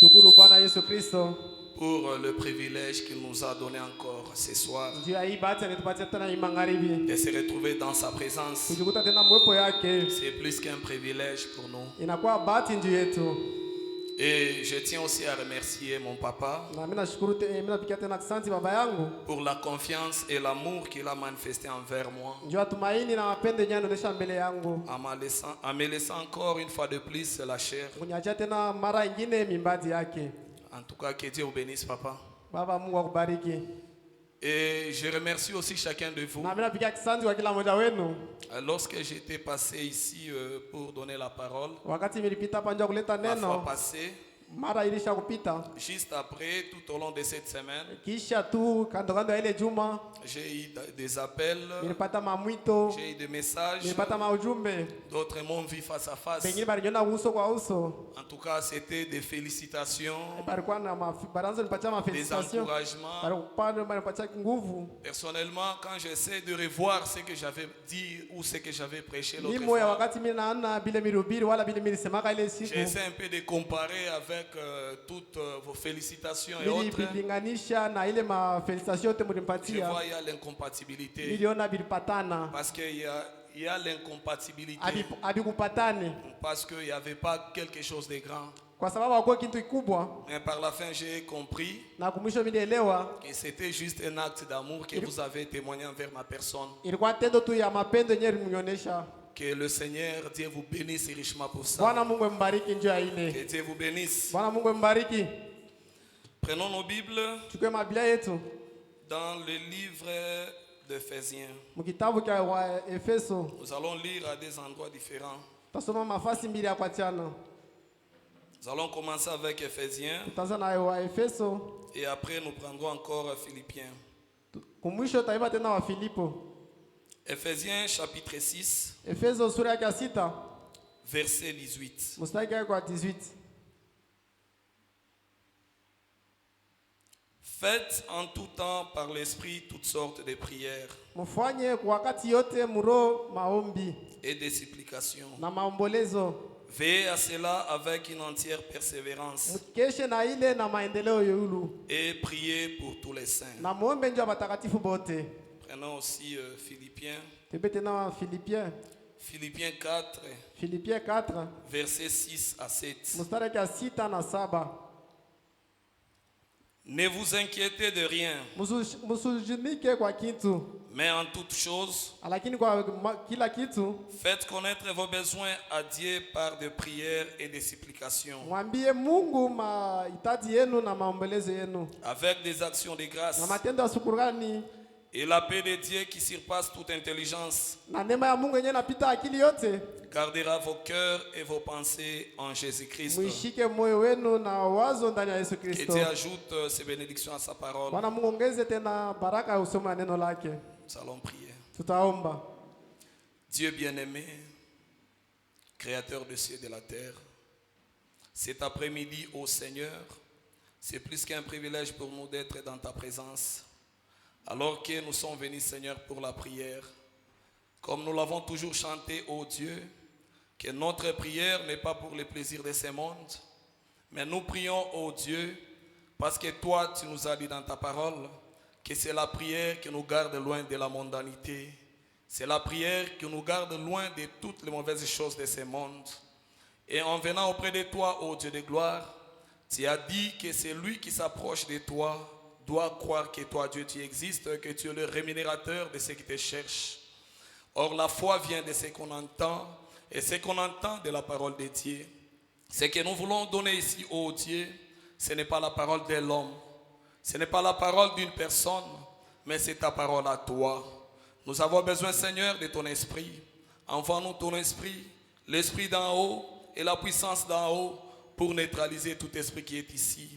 Shukuru Bwana Yesu Kristo pour le privilège qu'il nous a donné encore ce soir juu ya hii bahati alitupatia tena hii magharibi de se retrouver dans sa présence. kujikuta tena mwepo yake. C'est plus qu'un privilège pour nous. Inakuwa bahati juu yetu, Et je tiens aussi à remercier mon papa na mimi nashukuru mimi napikia tena asante baba yangu pour la confiance et l'amour qu'il a manifesté envers moi, juu ya tumaini na mapendo yenyewe anaonyesha mbele yangu, en me laissant encore une fois de plus la chair. kuniachia tena mara nyingine mimbadi yake. En tout cas, que Dieu vous bénisse, papa. Baba Mungu akubariki. Et je remercie aussi chacun de vous. Na mimi napikia asante kwa kila mmoja wenu. Lorsque j'étais passé ici pour donner la parole, Wakati nilipita hapa nje kuleta la fois neno, passée, mara ilisha kupita, juste après, tout au long de cette semaine, kisha tu kando kando ya ile juma j'ai eu des appels, nilipata mamwito, j'ai eu des messages, nilipata maujumbe, d'autres m'ont vu face à face. pengine baliniona uso kwa uso. En tout cas, c'était des félicitations, Balikuwa na baraza nipatia des mafelicitation, encouragements. balikuwa nipatia nguvu. Personnellement, quand j'essaie de revoir ce que j'avais dit ou ce que j'avais prêché l'autre Mimi ya fois, wakati mimi naona bile mirubiri wala bile milisemaka ile siku, j'essaie un peu de comparer avec toutes vos félicitations et bili autres. bilinganisha na ile mafelicitation yote Je mlimpatia, vois il y a l'incompatibilité. niliona bilipatana, Parce qu'il y a l'incompatibilité. abikupatane Parce qu'il n'y avait pas quelque chose de grand. kwa sababu hakuwa kitu kikubwa, Mais par la fin, j'ai compris na kumwisho mimi nielewa que c'était juste un acte d'amour que vous avez témoigné envers ma personne. ilikuwa tendo tu ya mapendo yenyewe limunionyesha. Que le Seigneur, Dieu vous bénisse richement pour ça. Bwana Mungu mbariki njoo ya ile. Que Dieu vous bénisse. Bwana Mungu mbariki. Prenons nos Bibles Chukue Biblia yetu dans le livre d'Éphésiens. mkitabu cha wa Efeso, Nous allons lire à des endroits différents. tasoma mafasi mbili ya kuachana. Nous allons commencer avec Éphésiens Tutaanza na wa Efeso, et après nous prendrons encore Philippiens. kumwisho taiba tena wa Filipo. Éphésiens chapitre 6, Efeso sura ya 6 verset 18. mstari wa 18. Faites en tout temps par l'Esprit toutes sortes de prières Mfanye kwa wakati yote muro maombi et de supplications. na maombolezo, Veillez à cela avec une entière persévérance mkeshe na ile na maendeleo yulu, et priez pour tous les saints. na muombe njoo watakatifu bote. Prenons aussi Philippiens. Tebe tena wa Filipiens, Philippiens 4, Filipiens 4 versets 6 à 7. mstari wa 6 na 7. Ne vous inquiétez de rien, Musujunike kwa kitu, mais en toute chose, lakini kwa kila kitu faites connaître vos besoins à Dieu par de prières et des supplications, mwambie Mungu mahitaji yenu na maombolezo yenu avec des actions de na grâce. matendo ya shukrani, Et la paix de Dieu qui surpasse toute intelligence na neema ya Mungu yenyewe napita akili yote gardera vos cœurs et vos pensées en Jésus-Christ. muishike moyo wenu na wazo ndani ya Yesu Que Kristo. Dieu ajoute ses bénédictions à sa parole. Bwana Mungu ongeze tena baraka ya usoma neno lake. Nous allons prier. Tutaomba. Dieu bien-aimé, créateur du ciel et de la terre, cet après-midi, ô Seigneur, c'est plus qu'un privilège pour nous d'être dans ta présence. Alors que nous sommes venus, Seigneur, pour la prière, comme nous l'avons toujours chanté, ô Dieu, que notre prière n'est pas pour le plaisir de ce monde, mais nous prions, ô Dieu, parce que toi, tu nous as dit dans ta parole que c'est la prière qui nous garde loin de la mondanité. C'est la prière qui nous garde loin de toutes les mauvaises choses de ce monde. Et en venant auprès de toi, ô Dieu de gloire, tu as dit que c'est lui qui s'approche de toi doit croire que toi, Dieu, tu existes, que tu es le rémunérateur de ceux qui te cherchent. Or, la foi vient de ce qu'on entend, et ce qu'on entend de la parole de Dieu. Ce que nous voulons donner ici, ô Dieu, ce n'est pas la parole de l'homme, ce n'est pas la parole d'une personne, mais c'est ta parole à toi. Nous avons besoin, Seigneur, de ton esprit. Envoie-nous ton esprit, l'esprit d'en haut et la puissance d'en haut pour neutraliser tout esprit qui est ici.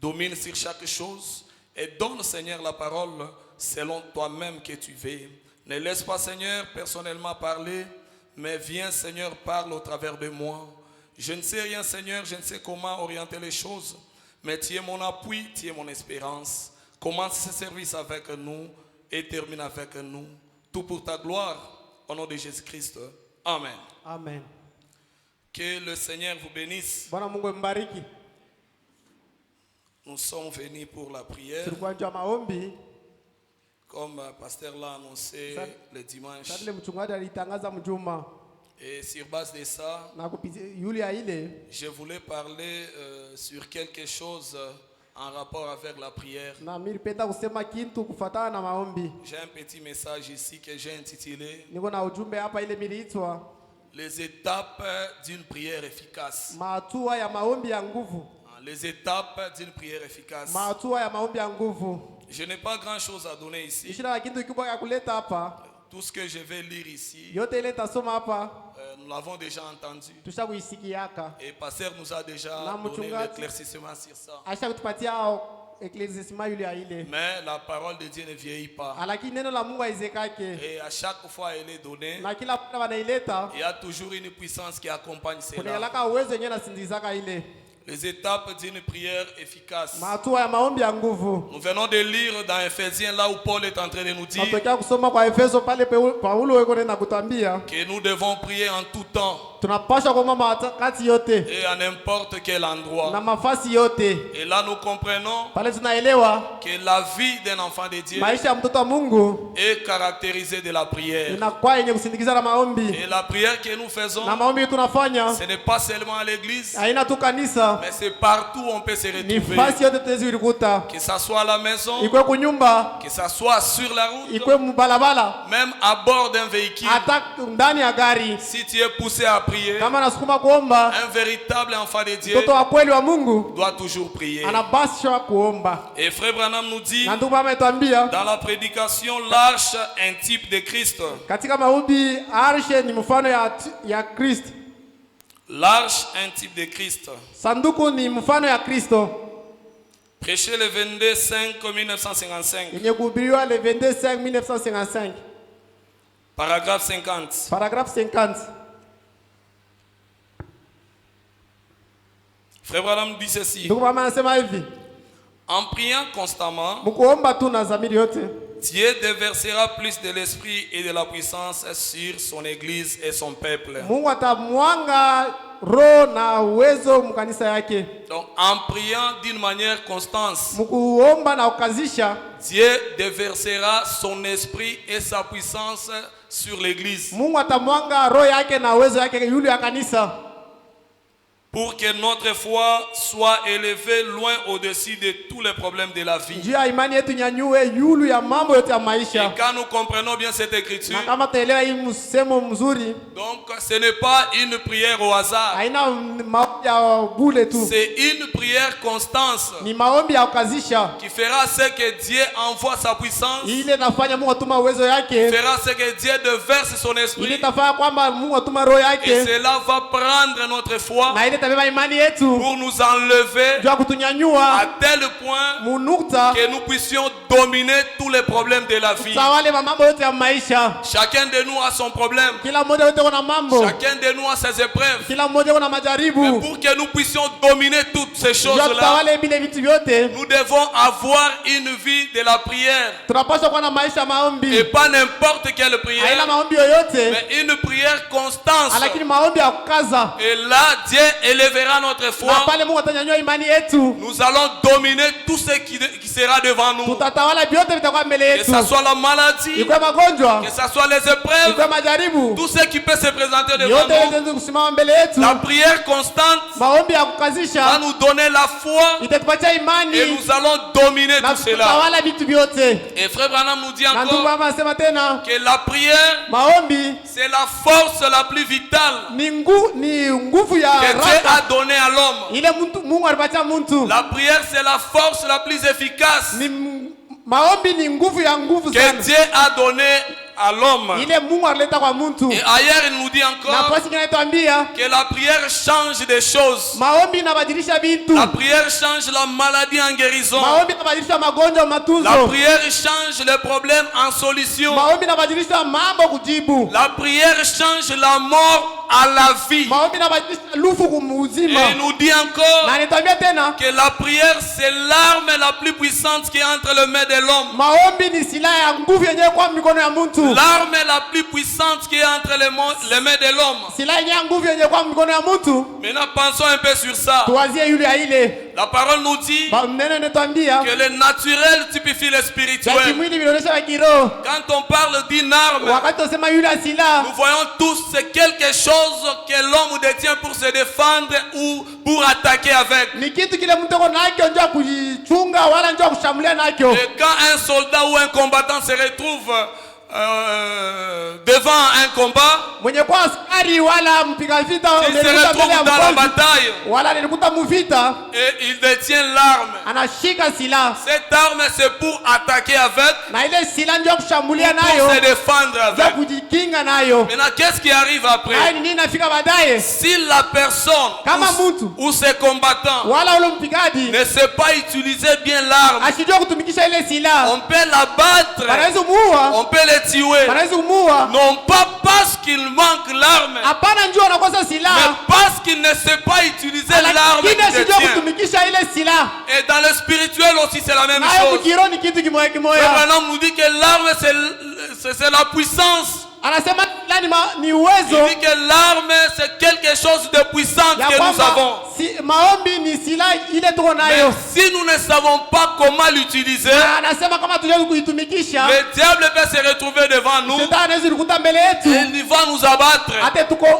Domine sur chaque chose et donne, Seigneur, la parole selon toi-même que tu veux. Ne laisse pas, Seigneur, personnellement parler, mais viens, Seigneur, parle au travers de moi. Je ne sais rien, Seigneur, je ne sais comment orienter les choses, mais tu es mon appui, tu es mon espérance. Commence ce service avec nous et termine avec nous. Tout pour ta gloire, au nom de Jésus-Christ. Amen. Amen. Que le Seigneur vous bénisse. Bwana Mungu mbariki. Nous sommes venus pour la prière, tulikuwa nje ya maombi. comme pasteur l'a annoncé le dimanche. Sasa ile mchungaji alitangaza mjuma Et sur base de ça, na kupitia yule ya ile je voulais parler sur quelque chose en rapport avec la prière. na mimi nilipenda kusema kitu kufuatana na maombi. J'ai un petit message ici que j'ai intitulé Niko na ujumbe hapa ile miliitwa Les étapes d'une prière efficace. mahatua ya maombi ya nguvu. Les étapes d'une prière efficace. Mahatua ya maombi ya nguvu. Je n'ai pas grand chose à donner ici. Ishina kitu kikubwa ya kuleta hapa. Tout ce que je vais lire ici, Yote ile tasoma hapa nous l'avons déjà entendu. tushakuisikiaka. Et pasteur nous a déjà donné l'éclaircissement sur ça. Aisha kutupatia éclaircissement yule ya ile. Mais la parole de Dieu ne vieillit pas. Lakini neno la Mungu haizekake. Et à chaque fois elle est donnée, Na kila mara wanaileta il y a toujours une puissance qui accompagne cela. kunaelaka uwezo yenyewe nasindizaka ile. Les étapes d'une prière efficace. Mahatua ya maombi ya nguvu. Nous venons de lire dans Ephésiens là où Paul est en train de nous dire Natokea kusoma kwa Efeso pale Paulo yuko nenda kutambia que nous devons prier en tout temps tunapaswa kuomba wakati yote et à n'importe quel endroit. na mafasi yote. Et là nous comprenons Pale tunaelewa que la vie d'un enfant de Dieu maisha ya mtoto wa Mungu est caractérisée de la prière. inakuwa yenye kusindikiza na maombi. Et la prière que nous faisons, Na maombi tunafanya ce n'est pas seulement à l'église, haina tu kanisa, mais c'est partout où on peut se ni retrouver. fasi yote tuwezikuta, Que ça soit à la maison, ikwe kunyumba, que ça soit sur la route, ikwe mbalabala, même à bord d'un véhicule. hata ndani ya gari. Si tu es poussé à prier, Kama nasukuma kuomba, un véritable enfant de Dieu mtoto wa kweli wa Mungu doit toujours prier. anapaswa kuomba. Et Frère Branham nous dit, Na ndugu mama ametuambia dans la prédication, l'arche, un type de Christ. katika maombi arshe ni mfano ya Kristo. L'arche, un type de Christ. Sanduku ni mfano ya Kristo. Prêché le 22/5/1955. Yenye kuhubiriwa le 22/5/1955. Paragraphe 50. Paragraphe 50. Frère Branham dit ceci. Ndugu mama anasema hivi, En priant constamment, mkuomba tu na zamiri yote, Dieu déversera plus de l'esprit et de la puissance sur son église et son peuple. Mungu atamwanga roho na uwezo mkanisa yake. Donc en priant d'une manière constante, Mkuomba na ukazisha, Dieu déversera son esprit et sa puissance sur l'église Mungu atamwanga roho yake na uwezo yake yule ya kanisa, pour que notre foi soit élevée loin au-dessus de tous les problèmes de la vie. njia ya imani yetu nyanyue yulu ya mambo yote ya Et maisha. quand nous comprenons bien cette écriture, Na kama taelewa hii msemo mzuri, donc ce n'est pas une prière au hasard, haina maombi ya bure tu, c'est une prière constante ni maombi ya ukazisha. qui fera ce que Dieu envoie sa puissance, Ile nafanya Mungu atuma uwezo yake, fera ce que Dieu déverse son ile esprit, tafanya kwamba Mungu atuma roho et yake, cela va prendre notre foi na ile tabeba imani yetu pour nous enlever jua à kutunyanyua tel point munukta que nous puissions dominer tous les problèmes de la vie. tawale mambo yote ya maisha. Chacun de nous a son problème, Kila mmoja yote kuna mambo, chacun de nous a ses épreuves. kila mmoja kuna Mais majaribu. pour que nous puissions dominer toutes ces Jua choses-là, tutawale bile vitu vyote, nous devons avoir une vie de la prière. tunapaswa kuwa na maisha ya Et maombi, pas n'importe quelle haina prière, maombi yoyote, mais une prière constante. lakini maombi ya kukaza. Et là, Dieu élèvera notre Na foi. pale Mungu atanyanyua imani yetu, Nous allons dominer tout ce qui sera devant nous. tutatawala vyote vitakuwa mbele Que yetu, ce soit la maladie, ikuwe magonjwa, que ce soit les épreuves, ikuwe majaribu, tout ce qui peut se présenter devant yote nous. yote kusimama mbele yetu. La prière constante Maombi ya va kukazisha nous donner la foi itatupatia et imani nous allons dominer na tout cela. tutawala vitu vyote. Et Frère Branham nous dit Na ndugu encore mama anasema tena, que la prière, maombi c'est la force la plus vitale ni nguvu ya que Dieu haraka a donnée à l'homme. ile Mungu alipatia mtu. La prière, c'est la force la plus efficace Maombi ni nguvu ya nguvu que sana Dieu a donnée à l'homme. ile Mungu alileta kwa mtu. Et ailleurs, il nous dit Na encore kwa sababu inatuambia que la prière change des choses. maombi inabadilisha vitu. La prière change la maladie en guérison. Maombi inabadilisha magonjwa matunzo. La prière change les problèmes en solution. Maombi inabadilisha mambo kujibu. La prière change la mort à la vie. Maombi inabadilisha lufu kumuzima. Et il nous dit encore Na nitambia tena que la prière, c'est l'arme la plus puissante qui est entre les mains de l'homme. maombi ni silaha ya nguvu yenyewe kwa mikono ya mtu. L'arme la plus puissante qui est entre les mains de l'homme. Silaha yenyewe ya nguvu yenyewe kwa mikono ya mtu. Maintenant, pensons un peu sur ça. Tuwazie yule ya ile. La parole nous dit Neno inatuambia que le naturel typifie le vya spirituel. kimwili vinaonyesha vya kiroho. Quand on parle d'une arme, Wakati tunasema yule silaha, nous voyons tous c'est quelque chose que l'homme détient pour se défendre ou pour attaquer avec. ni kitu kile mtu ako nacho njoo kujichunga wala njoo kushambulia nacho. Et quand un soldat ou un combattant se retrouve devant un combat, Mwenye kwa askari wala mpiga vita il se retrouve dans la bataille wala nilikuta muvita, et il détient l'arme. anashika silaha Cette arme c'est pour attaquer avec, na ile silaha njoo kushambulia pour nayo, se défendre njoo avec. kujikinga nayo. Maintenant, qu'est-ce qui arrive après? Haya ni nini nafika baadaye? Si la personne Kama mtu ou ses combattants wala ule mpigaji ne sait pas utiliser bien l'arme, asijua kutumikisha ile silaha, on peut la battre, wanaweza kumuua, on peut les tuer, wanaweza kumuua. non pas parce qu'il manque l'arme, Hapana, njoo anakosa mais silaha, parce qu'il ne sait pas utiliser l'arme lakini qu'il asijua détient. kutumikisha ile silaha. Et dans le spirituel aussi c'est la même Nayo chose. mkiro ni kitu kimoya Le kimoya. Branham nous dit que l'arme c'est la puissance. Anasema ni Il uwezo dit que l'arme c'est quelque chose de puissant ya que nous kwamba avons. maombi ni silaha ile tuko Mais nayo. si nous ne savons pas comment l'utiliser, Na anasema kama tujue kuitumikisha, le diable peut se retrouver devant nous shetani anaweza kukuta mbele et yetu il va nous abattre.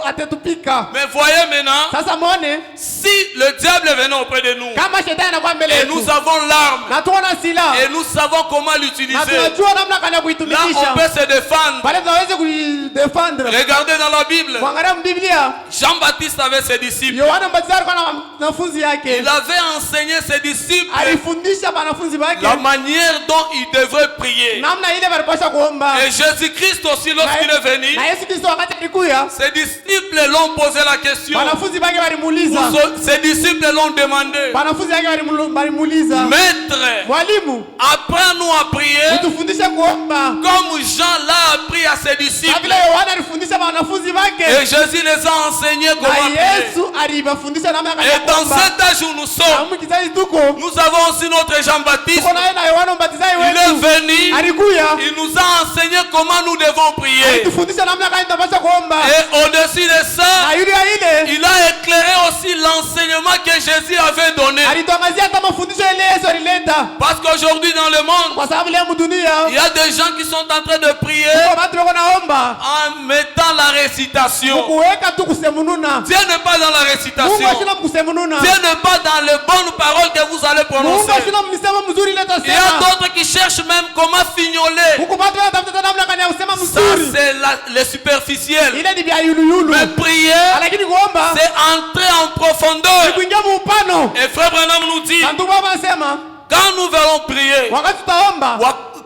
atetupika. Mais voyez maintenant, Sasa muone si le diable venait auprès de nous kama shetani anakuwa mbele et yetu nous avons l'arme na tuko na silaha et nous savons comment l'utiliser, na tunajua namna gani ya là on kuitumikisha, peut se défendre. pale tunaweza kuidefendre. Regardez dans la Bible, Mwangalia Biblia, Jean-Baptiste avait ses disciples. Yohana Mbatizaji alikuwa na wanafunzi yake, Il avait enseigné ses disciples alifundisha wanafunzi wake la manière dont ils devraient prier. namna ile walipaswa kuomba. Et Jésus-Christ aussi, lorsqu'il est venu, Na Yesu Kristo wakati alikuya, ses disciples l'ont posé la question. wanafunzi wake walimuuliza, Ses disciples l'ont demandé, wanafunzi wake walimuuliza, Maître, mwalimu, apprends-nous à prier utufundishe kuomba comme Jean l'a appris à ses na disciples. vile Yohana alifundisha wanafunzi Et wake, Jésus les a enseignés na comment prier. Yesu alibafundisha namna gani Et ya dans kuomba. cet âge où nous sommes, Amu kizazi tuko nous avons aussi notre Jean-Baptiste. tuko naye na Yohana Mbatizaji Il est wetu venu, alikuya, il nous a enseigné comment nous devons prier. alitufundisha namna gani tunapaswa kuomba, Et au-dessus de ça, na yule ile il a éclairé aussi l'enseignement que Jésus avait donné. alitangazia hata mafundisho ile Yesu alileta, Parce qu'aujourd'hui dans le monde, kwa sababu leo dunia il y a des gens qui sont en train de prier kwa watu wako naomba en mettant la récitation. kuweka tu kusemununa. Dieu n'est pas dans la Mungu récitation. ashina kusemununa. Dieu n'est pas dans les bonnes paroles que vous allez Mungu prononcer. ashina msemo mzuri ile Il y a tasema. d'autres qui cherchent même comment fignoler. Huko watu wanatafuta namna gani ya kusema Ça, mzuri. c'est les superficiels. Ile ni vya yulu. Mais prier, Lakini kuomba c'est entrer en profondeur. kuingia muupano. Et Frère Branham nous dit, Na ndugu baba anasema quand nous allons prier, wakati tutaomba,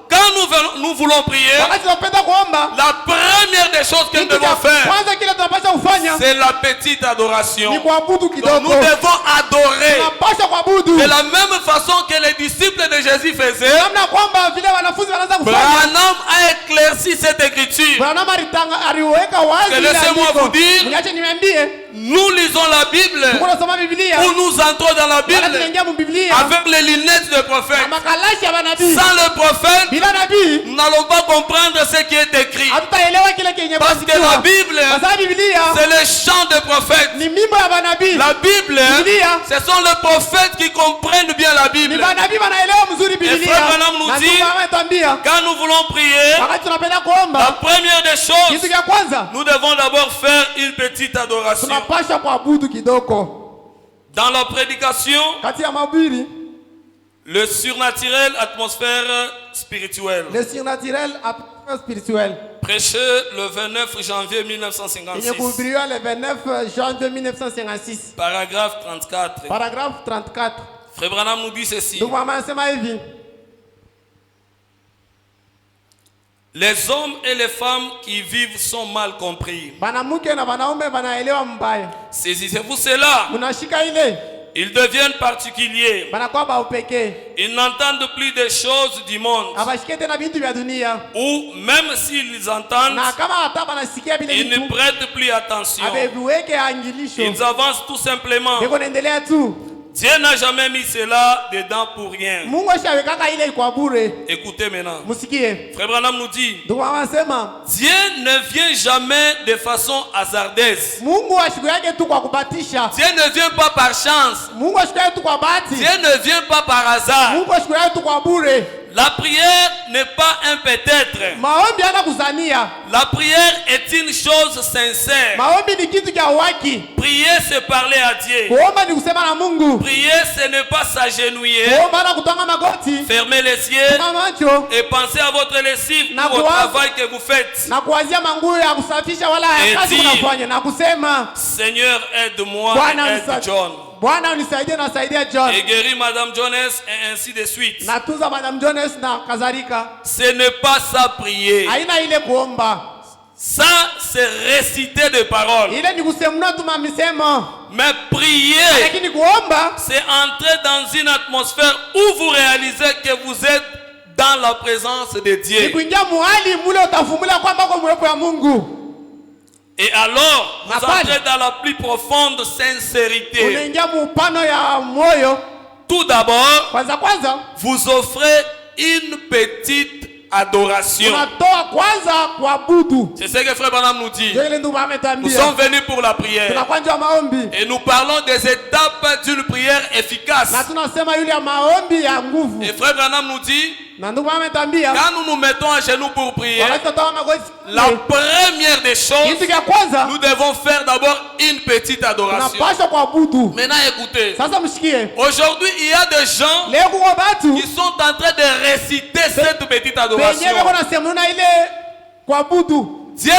quand nous voulons prier, wakati tunapenda kuomba, la première des choses que nous kitu cha devons faire, kwanza kile tunapaswa kufanya c'est la petite adoration. ni kuabudu Donc kidogo. nous devons adorer Tunapaswa kuabudu. de la même façon que les disciples de Jésus faisaient. Namna kwamba vile wanafunzi wanaanza kufanya. Branham a éclairci cette écriture. Branham aliweka wazi ile Laissez-moi andiko. vous dire, Niache niambie, nous lisons la Bible tunasoma Biblia. ou nous entrons dans la Wakati Bible tunaingia mu Biblia, avec les lunettes de prophète. makalashi ya manabii. Sans le prophète, Bila nabii nous n'allons pas comprendre ce qui est écrit. hatutaelewa kile kenye Parce que la Bible, kwa sababu Biblia c'est le chant des prophètes. ni mimbo ya manabii. La Bible, Biblia ce sont les prophètes qui comprennent bien la ni Bible. manabii wanaelewa mzuri Biblia. Frère Branham nous Na dit, ndugu Branham anatuambia, Quand nous voulons prier, wakati tunapenda la kuomba, première des choses, kitu cha kwanza nous devons d'abord faire une petite adoration. tunapaswa kuabudu kidogo. Dans la prédication, Kati ya mahubiri, le surnaturel, atmosphère spirituelle. le surnaturel atmosphère spirituelle. Prêché le 29 janvier Yenye 1956. kuhubiriwa le 29 janvier 1956. Paragraphe 34. Paragraphe 34. Frère Branham nous dit ceci. Ndugu mama anasema hivi, Les hommes et les femmes qui vivent sont mal compris. banamuke na banaume banaelewa mbaya. Saisissez-vous cela. Munashika ile, Ils deviennent particuliers. banakuwa ba upekee. Ils n'entendent plus des choses du monde. Abashike tena vitu vya dunia. Ou même s'ils entendent, Na kama hata banasikia vile ils ne vitu, prêtent plus attention. abebuweke angilisho. Ils avancent tout simplement. Beko naendelea tu. Dieu n'a jamais mis cela dedans pour rien. Mungu ashawekaka ile kwa bure. Écoutez maintenant. Musikie. Frère Branham nous dit, Ndio wanasema Dieu ne vient jamais de façon hasardeuse. Mungu ashiku yake tu kwa kubatisha. Dieu ne vient pas par chance. Mungu ashiku yake tu kwa bahati. Dieu ne vient pas par hasard. Mungu ashiku yake tu kwa bure. La prière n'est pas un peut-être. Maombi yana kuzania. La prière est une chose sincère. Maombi ni kitu cha uhaki. Prier, c'est parler à Dieu. Kuomba ni kusema na Mungu. Prier, ce n'est pas s'agenouiller, Kuomba na kutonga magoti. fermer les yeux Kufunga macho. et penser à votre lessive Na ou au kuwaza. travail que vous faites. Na kuanzia manguo ya kusafisha wala Et ya kazi dire, unafanya na kusema Seigneur, aide-moi Bwana et aide John. Bwana unisaidie na saidia John. Et guéris Madame Jones et ainsi de suite. Na tuza Madam Jones na kadhalika. Ce n'est pas ça prier. Haina ile kuomba. Ça, c'est réciter des paroles. Ile ni kusemna tu mamisemo. Mais prier, Lakini kuomba c'est entrer dans une atmosphère où vous réalisez que vous êtes dans la présence de ni Dieu. kuingia muhali mule utafumulia kwamba kwa mwepo ya Mungu. Et alors, vous Napali. entrez dans la plus profonde sincérité. Unaingia mupano ya moyo. Tout d'abord, Kwanza vous offrez une petite adoration. unatoa kwanza kuabudu. C'est ce que Frère Branham nous dit. Ndio ile ndio Nous ametambia. sommes venus pour la prière. Tunakwanja maombi. Et nous parlons des étapes d'une prière efficace. Na tunasema yule ya maombi ya nguvu. Et Frère Branham nous dit, Na ndio ametambia. quand nous nous mettons à genoux pour prier, Wakati tunatoa magoti. la première des choses, Kitu cha kwanza nous devons faire d'abord une petite adoration. tunapaswa kuabudu. Maintenant écoutez, Sasa mshikie. aujourd'hui il y a des gens Leo kuko batu qui sont en train de réciter cette petite penye adoration. beko nasemuna ile kuabudu. Dieu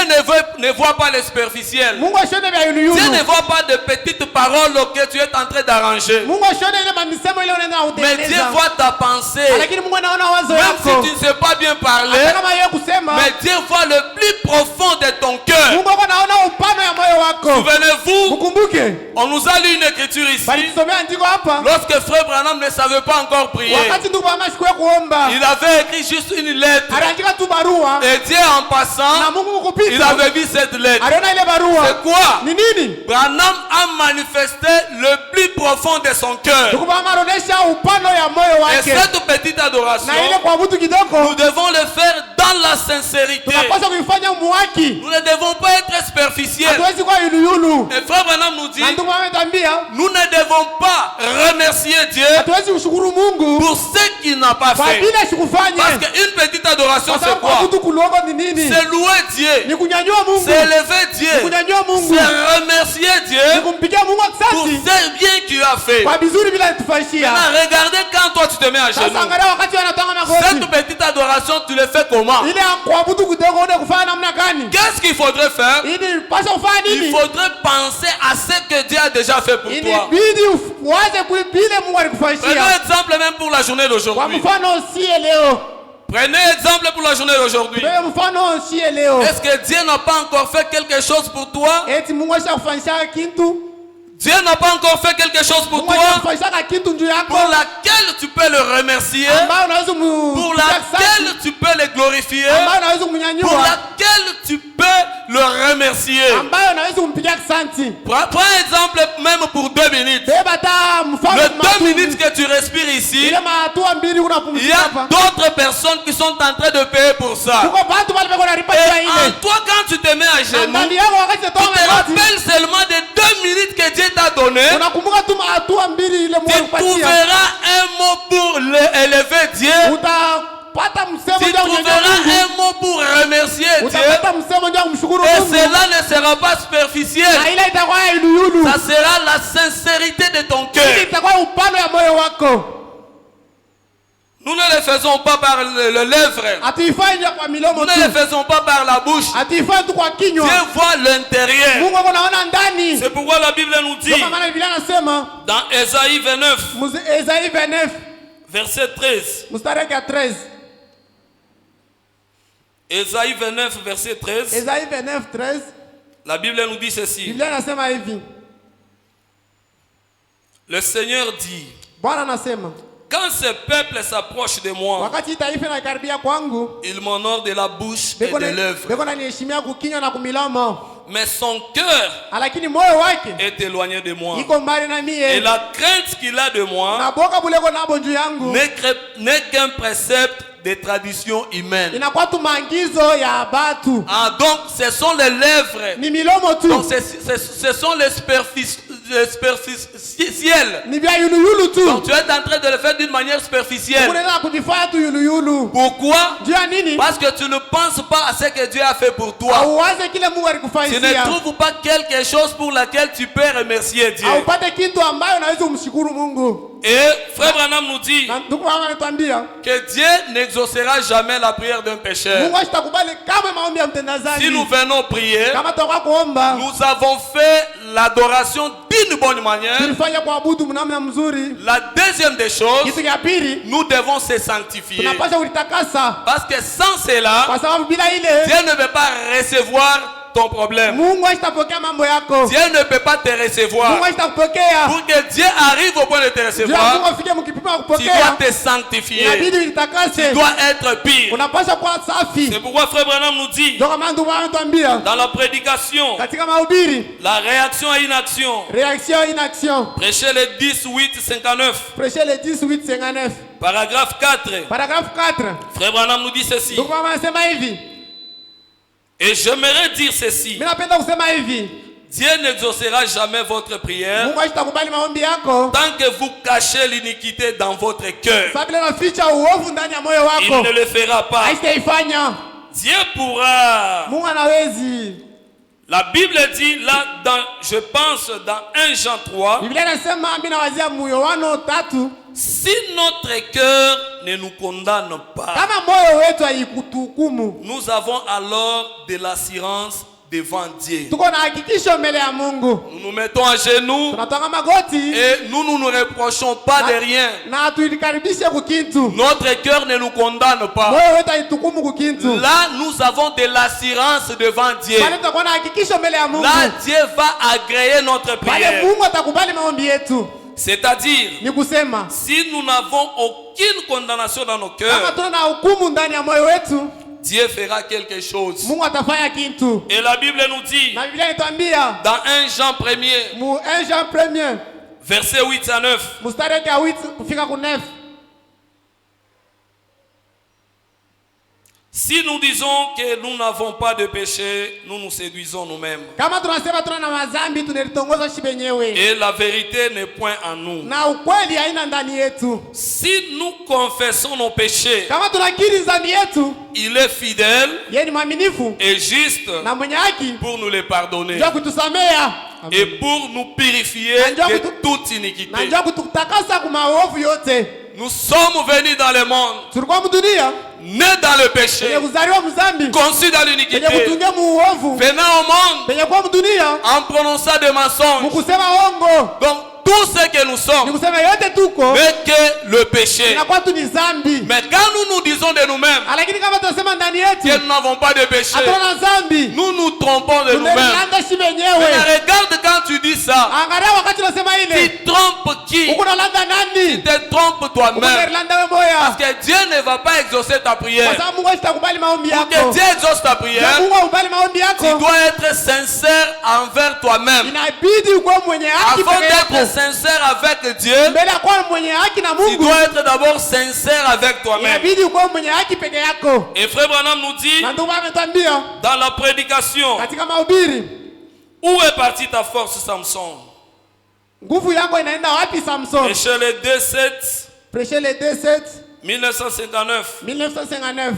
ne voit pas les superficiels. Mungu ashone vya Dieu yulu. ne voit pas de petites paroles que tu es en train d'arranger. Mungu ashone ile mamisemo ile unaenda Mais Dieu utengeneza. voit ta pensée. Lakini Mungu anaona wazo Même yako. si tu ne sais pas bien parler, Hata kama yeye kusema, mais Dieu voit le plus profond de ton cœur. Mungu anaona upano ya moyo wako. Souvenez-vous, Mukumbuke. on nous a lu une écriture ici. Bali tusomea andiko hapa. Lorsque Frère Branham ne savait pas encore prier, Wakati ndugu mama shikuye kuomba. il avait écrit juste une lettre. Aliandika tu barua. Et Dieu en Na passant, Mungu il mkupita. avait vu cette lettre. Aliona ile barua. C'est quoi? Ni nini? Branham a manifesté le plus profond de son cœur. Ndugu mama anaonesha upano ya moyo Et wake. cette petite adoration, Na ile kuabudu kidogo. nous devons le faire dans la sincérité. Tunapaswa kuifanya muhaki. Nous ne devons pas être superficiels. Hatuwezi kuwa yuluyulu. Et Frère Branham nous dit, Na ndugu mama ametambia, nous ne devons pas remercier Dieu hatuwezi kushukuru Mungu pour ce qu'il n'a pas kwa fait. vile sikufanye. Parce qu'une petite adoration, Kwa c'est sababu quoi? kuabudu kulongo ni nini? C'est louer Dieu. Ni kunyanyua Mungu. C'est élever Dieu. Ni kunyanyua Mungu. C'est remercier Ni Dieu kumpigia Mungu pour asante ce bien qu'il a fait. kwa vizuri bila tufanyia. Maintenant, regardez quand toi tu te mets à Sasa genoux. angalia wakati wanatanga Cette magoti. petite adoration, tu le fais comment? Ile ya kuabudu kidogo une kufanya namna gani? Qu'est-ce qu'il faudrait faire? Ili pasha kufanya Il nini? faudrait penser à ce que Dieu a déjà fait pour toi. Inabidi uwaze vile Mungu Prenons alikufanyia. exemple même pour la journée Kwa d'aujourd'hui. mfano sie leo. Prenez exemple pour la journée d'aujourd'hui. Kwa mfano sie leo. Est-ce que Dieu n'a pas encore fait quelque chose pour toi? Eti Mungu ashakufanyisha kitu. Dieu n'a pas encore fait quelque chose pour Mungu toi ashakufanyisha kitu juu yako. pour laquelle tu peux le remercier, Ambayo unaweza pour laquelle tu peux le glorifier, ambayo unaweza pour kumnyanyua. laquelle tu peux le remercier. Ambayo unaweza kumpigia asante. Prends exemple même pour 2 minutes. Beba hata mfano Les 2 minutes que tu respires ici, ile mahatua mbili il y unapumzika a hapa. d'autres personnes qui sont en train de payer pour ça. Kuko watu wale wako nalipa Et cha en ile. toi, quand tu te mets à genoux, Ndani yako wakati tu unatoa te magoti. rappelles seulement des 2 minutes que Dieu t'a donné. Unakumbuka tu mahatua mbili ile Mungu Tu alikupatia. trouveras un mot pour élever Dieu. Utapata msemo Tu ndio kunyanyua trouveras Mungu. un mot pour remercier Dieu. Utapata msemo ndio kumshukuru Et Mungu. cela ne sera pas superficiel. Na ile itakuwa yuluyulu. Ça sera la sincérité de ton Ile cœur. itakuwa upano ya moyo wako. Nous ne le faisons pas par le lèvre. Hatuifanye kwa milomo Nous tu. ne le faisons pas par la bouche. Hatuifanye tu kwa kinywa. Dieu voit l'intérieur. Mungu anaona ndani. C'est pourquoi la Bible nous dit Ndio maana Biblia inasema dans Ésaïe 29, Esaïe 29 verset 13. mstari wa 13. Ésaïe 29, verset 13. Esaïe 29 13. La Bible nous dit ceci. Biblia inasema hivi. Le Seigneur dit, Bwana anasema, quand ce peuple s'approche de moi, wakati taifa inakaribia kwangu, il m'honore de la bouche et de l'œuvre. beko naniheshimia kukinywa na kumilomo. mais son cœur lakini moyo wake est éloigné de moi. iko mbali na Et mie. la crainte qu'il a de moi Na boka buleko nabo juu yangu n'est qu'un précepte des traditions humaines. inakuwa tu maagizo ya batu. Ah, donc ce sont les lèvres. Ni milomo tu. Donc ce sont les superficiels. Ni vya yuluyulu tu. Donc tu es en train de le faire d'une manière superficielle. Unaenda kujifanya tu yuluyulu. Pourquoi? Juu ya nini? Parce que tu ne penses pas à ce que Dieu a fait pour toi. Auwaze kile Mungu Tu alikufanyia. ne trouves pas quelque chose pour laquelle tu peux remercier Dieu. Haupate kitu ambayo unaweza kumshukuru Mungu. Et Frère Branham nous dit Na ndugu wangu anatuambia que Dieu n'exaucera jamais la prière d'un pécheur. Mungu asitakubali kama maombi ya mtenda dhambi. Si nous venons prier, Kama tutakuwa kuomba, nous avons fait l'adoration d'une bonne manière. tulifanya kuabudu mnamna mzuri. La deuxième des choses, Kitu cha pili, nous devons se sanctifier. tunapaswa kulitakasa Parce que sans cela, kwa sababu bila ile Dieu ne peut pas recevoir ton problème. Mungu asitapokea mambo yako. Dieu ne peut pas te recevoir. Mungu asitakupokea. Pour que Dieu arrive au point de te Mungu recevoir, afike mkipimo tu kupokea. dois te sanctifier. Inabidi ulitakase. Tu dois être pire. Unapaswa kuwa safi. C'est pourquoi Frère Branham nous dit, Ndio kama ndugu wangu anatuambia dans la prédication, katika mahubiri, la réaction à une action, réaction inaction. prêchez le 10:8-59, Prêcher le 18:59. paragraphe 4. Paragraphe 4. Frère Branham nous dit ceci. Ndugu wangu anasema hivi. Et j'aimerais dire ceci. Mimi napenda kusema hivi. Dieu n'exaucera jamais votre prière Mungu asitakubali maombi yako. tant que vous cachez l'iniquité dans votre cœur. Sababu ile naficha uovu ndani ya moyo Il wako. ne le fera pas. Haitaifanya. Dieu pourra. Mungu anawezi. La Bible dit là, je pense dans 1 Jean 3, Biblia inasema mimi nawazia Yohana 3, si notre cœur ne nous condamne pas, kama moyo wetu haikutuhukumu, nous avons alors de l'assurance devant Dieu. tuko na hakikisho mbele ya Mungu. Nous nous mettons à genoux Tunatoka magoti et nous ne nous reprochons pas de rien. na tuikaribishe kukintu. Notre cœur ne nous condamne pas. Moyo wetu haituhukumu kukintu. Là, nous avons de l'assurance devant Dieu. Pale tutakuwa na hakikisho mbele ya Mungu. Là, Dieu va agréer notre Pale prière. Mungu atakubali maombi yetu. C'est-à-dire, Ni kusema si nous n'avons aucune condamnation dans nos kama cœurs, tuna na hukumu ndani ya moyo wetu, Dieu fera quelque chose. Mungu atafanya kitu. Et la Bible nous dit, Na Biblia inatuambia dans 1 Jean 1er, mu 1 Jean 1 verset 8 à 9, mstari wake wa 8 kufika ku 9. si nous disons que nous n'avons pas de péché, nous nous séduisons nous-mêmes. Kama tunasema tuna na madhambi tunalitongoza shi benyewe. Et la vérité n'est point en nous. Na ukweli haina ndani yetu. Si nous confessons nos péchés, Kama tunakiri dhambi yetu, il est fidèle yeye ni mwaminifu et juste na mwenye haki pour nous les pardonner ndio kutusamea et pour nous purifier de toute iniquité. na ndio kututakasa kwa maovu yote. Nous sommes venus dans le monde, Tulikuwa mdunia nés dans le péché, penye kuzaliwa mzambi, conçus dans penye l'iniquité, kutungia muovu, venant au monde penye kuwa mdunia en prononçant des mensonges. mkusema ongo. Donc tout ce que nous Ni sommes kusema yote tuko n'est que le péché. inakuwa tu ni dhambi. Mais quand nous nous disons de nous-mêmes Lakini kama tunasema ndani que yetu nous n'avons pas de péché, hatuna dhambi, nous nous trompons de nous-mêmes. tunalanda shi Mais benyewe. regarde quand tu dis ça, Angalia wakati unasema ile, tu trompes qui? uko nalanda Tu nani? te trompes Uko toi-même. nalanda wewe Parce moya. que Dieu ne va pas exaucer ta Kwa prière. sababu Mungu asitakubali maombi Pour que yako. Dieu exauce ta Na prière, Mungu akubali maombi tu yako, dois être sincère envers toi-même. inabidi uwe mwenye haki Avant peke d'être yako. sincère avec Dieu, Mbele ya kuwa mwenye haki na tu Mungu, dois être d'abord sincère avec toi-même. inabidi uwe mwenye haki peke yako. Et Frère Branham nous dit, Na ndugu ametuambia dans la prédication, katika mahubiri, où est partie ta force, Samson? nguvu yako inaenda wapi Samson? Et chez les 2-7, Prêcher le 2:7 1959, 1959,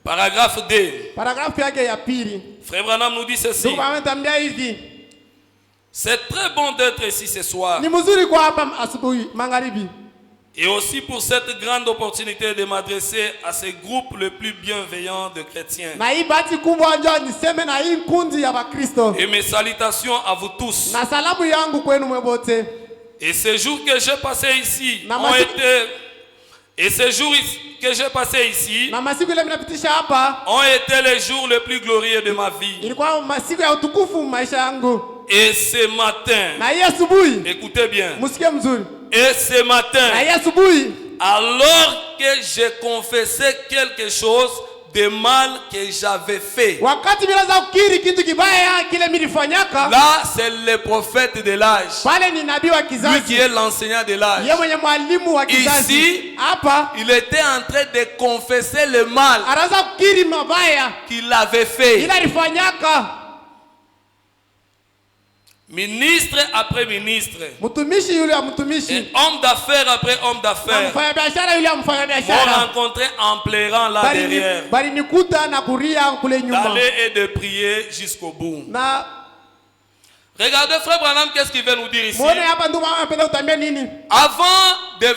paragraphe D. paragrafu yake ya pili. Frère Branham nous dit ceci. Ndugu ametuambia hivi, C'est très bon d'être ici ce soir. ni mzuri kwa hapa asubuhi magharibi, Et aussi pour cette grande opportunité de m'adresser à ce groupe le plus bienveillant de chrétiens. na hii bahati kubwa njoo niseme na hii kundi ya Wakristo, Et mes salutations à vous tous. na salamu yangu kwenu mwote. Et ces jours que j'ai passés ici Na ont masiku- été... Et ces jours que j'ai passés ici Na masiku ile mnapitisha hapa ont été les jours les plus glorieux de ma vie. ilikuwa masiku ya utukufu maisha yangu. Et ce matin, Na hii asubuhi écoutez bien, msikie mzuri, et ce na matin, hii asubuhi alors que j'ai confessé quelque chose de mal que j'avais fait. Wakati nilianza kukiri kitu kibaya kile nilifanyaka, Là, c'est le prophète de l'âge. pale ni nabii wa Lui qui kizazi, est l'enseignant de l'âge. yeye mwenye mwalimu wa kizazi. Ici, Hapa il était en train de confesser le mal anaanza kukiri mabaya qu'il avait fait. ila alifanyaka. Ministre après ministre. Mtumishi yule ya mtumishi, Et homme d'affaires après homme na d'affaires. mfanyabiashara yule ya M'ont mfanyabiashara, rencontré en pleurant là derrière. bali nikuta na kuria kule nyuma. D'aller et de prier jusqu'au bout. Na Regardez frère Branham, qu'est-ce qu'il veut nous dire ici? muone hapa ndugu, anapenda utambia nini Avant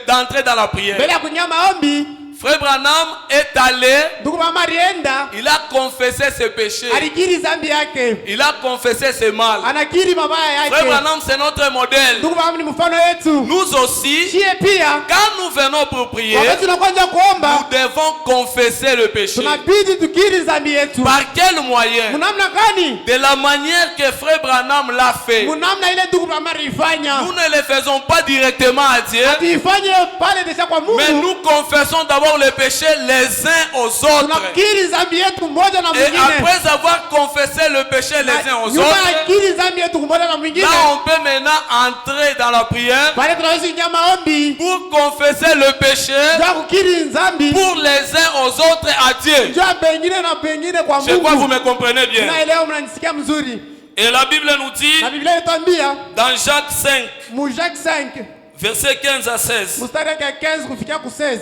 d'entrer dans la prière, mbele ya kunyama maombi. frère Branham est allé, Ndugu mama alienda, il a confessé ses péchés, alikiri zambi yake, il a confessé ses mal. anakiri mabaya Frère yake. Branham, c'est notre modèle. Ndugu mama ni mfano wetu. Nous aussi, Shie pia quand nous venons pour prier, wakati tunakwenda nous kuomba, devons confesser le péché. tunabidi tukiri zambi yetu. Par quel moyen? Munamna gani? De la manière que frère Branham l'a fait. Munamna ile ndugu mama alifanya. Nous ne le faisons pas directement à Dieu, Tuifanye pale desha kwa mais Mungu. nous confessons d'abord les péchés les uns aux autres. Tunakiri zambi yetu mmoja na Et mwingine. après avoir confessé le péché les uns aux Nyuma autres, ya kiri zambi yetu mmoja na mwingine, là on peut maintenant entrer dans la prière pale tunaweza kuingia maombi pour confesser le péché ya kukiri zambi pour les uns aux autres à Dieu. jua pengine na pengine kwa Je crois que vous Mungu. me comprenez bien. Naelewa, mnanisikia mzuri. Et la Bible nous dit Na Biblia inatuambia dans Jacques 5, mu Jacques 5 versets 15 à 16, mstari wa 15 kufikia ku 16,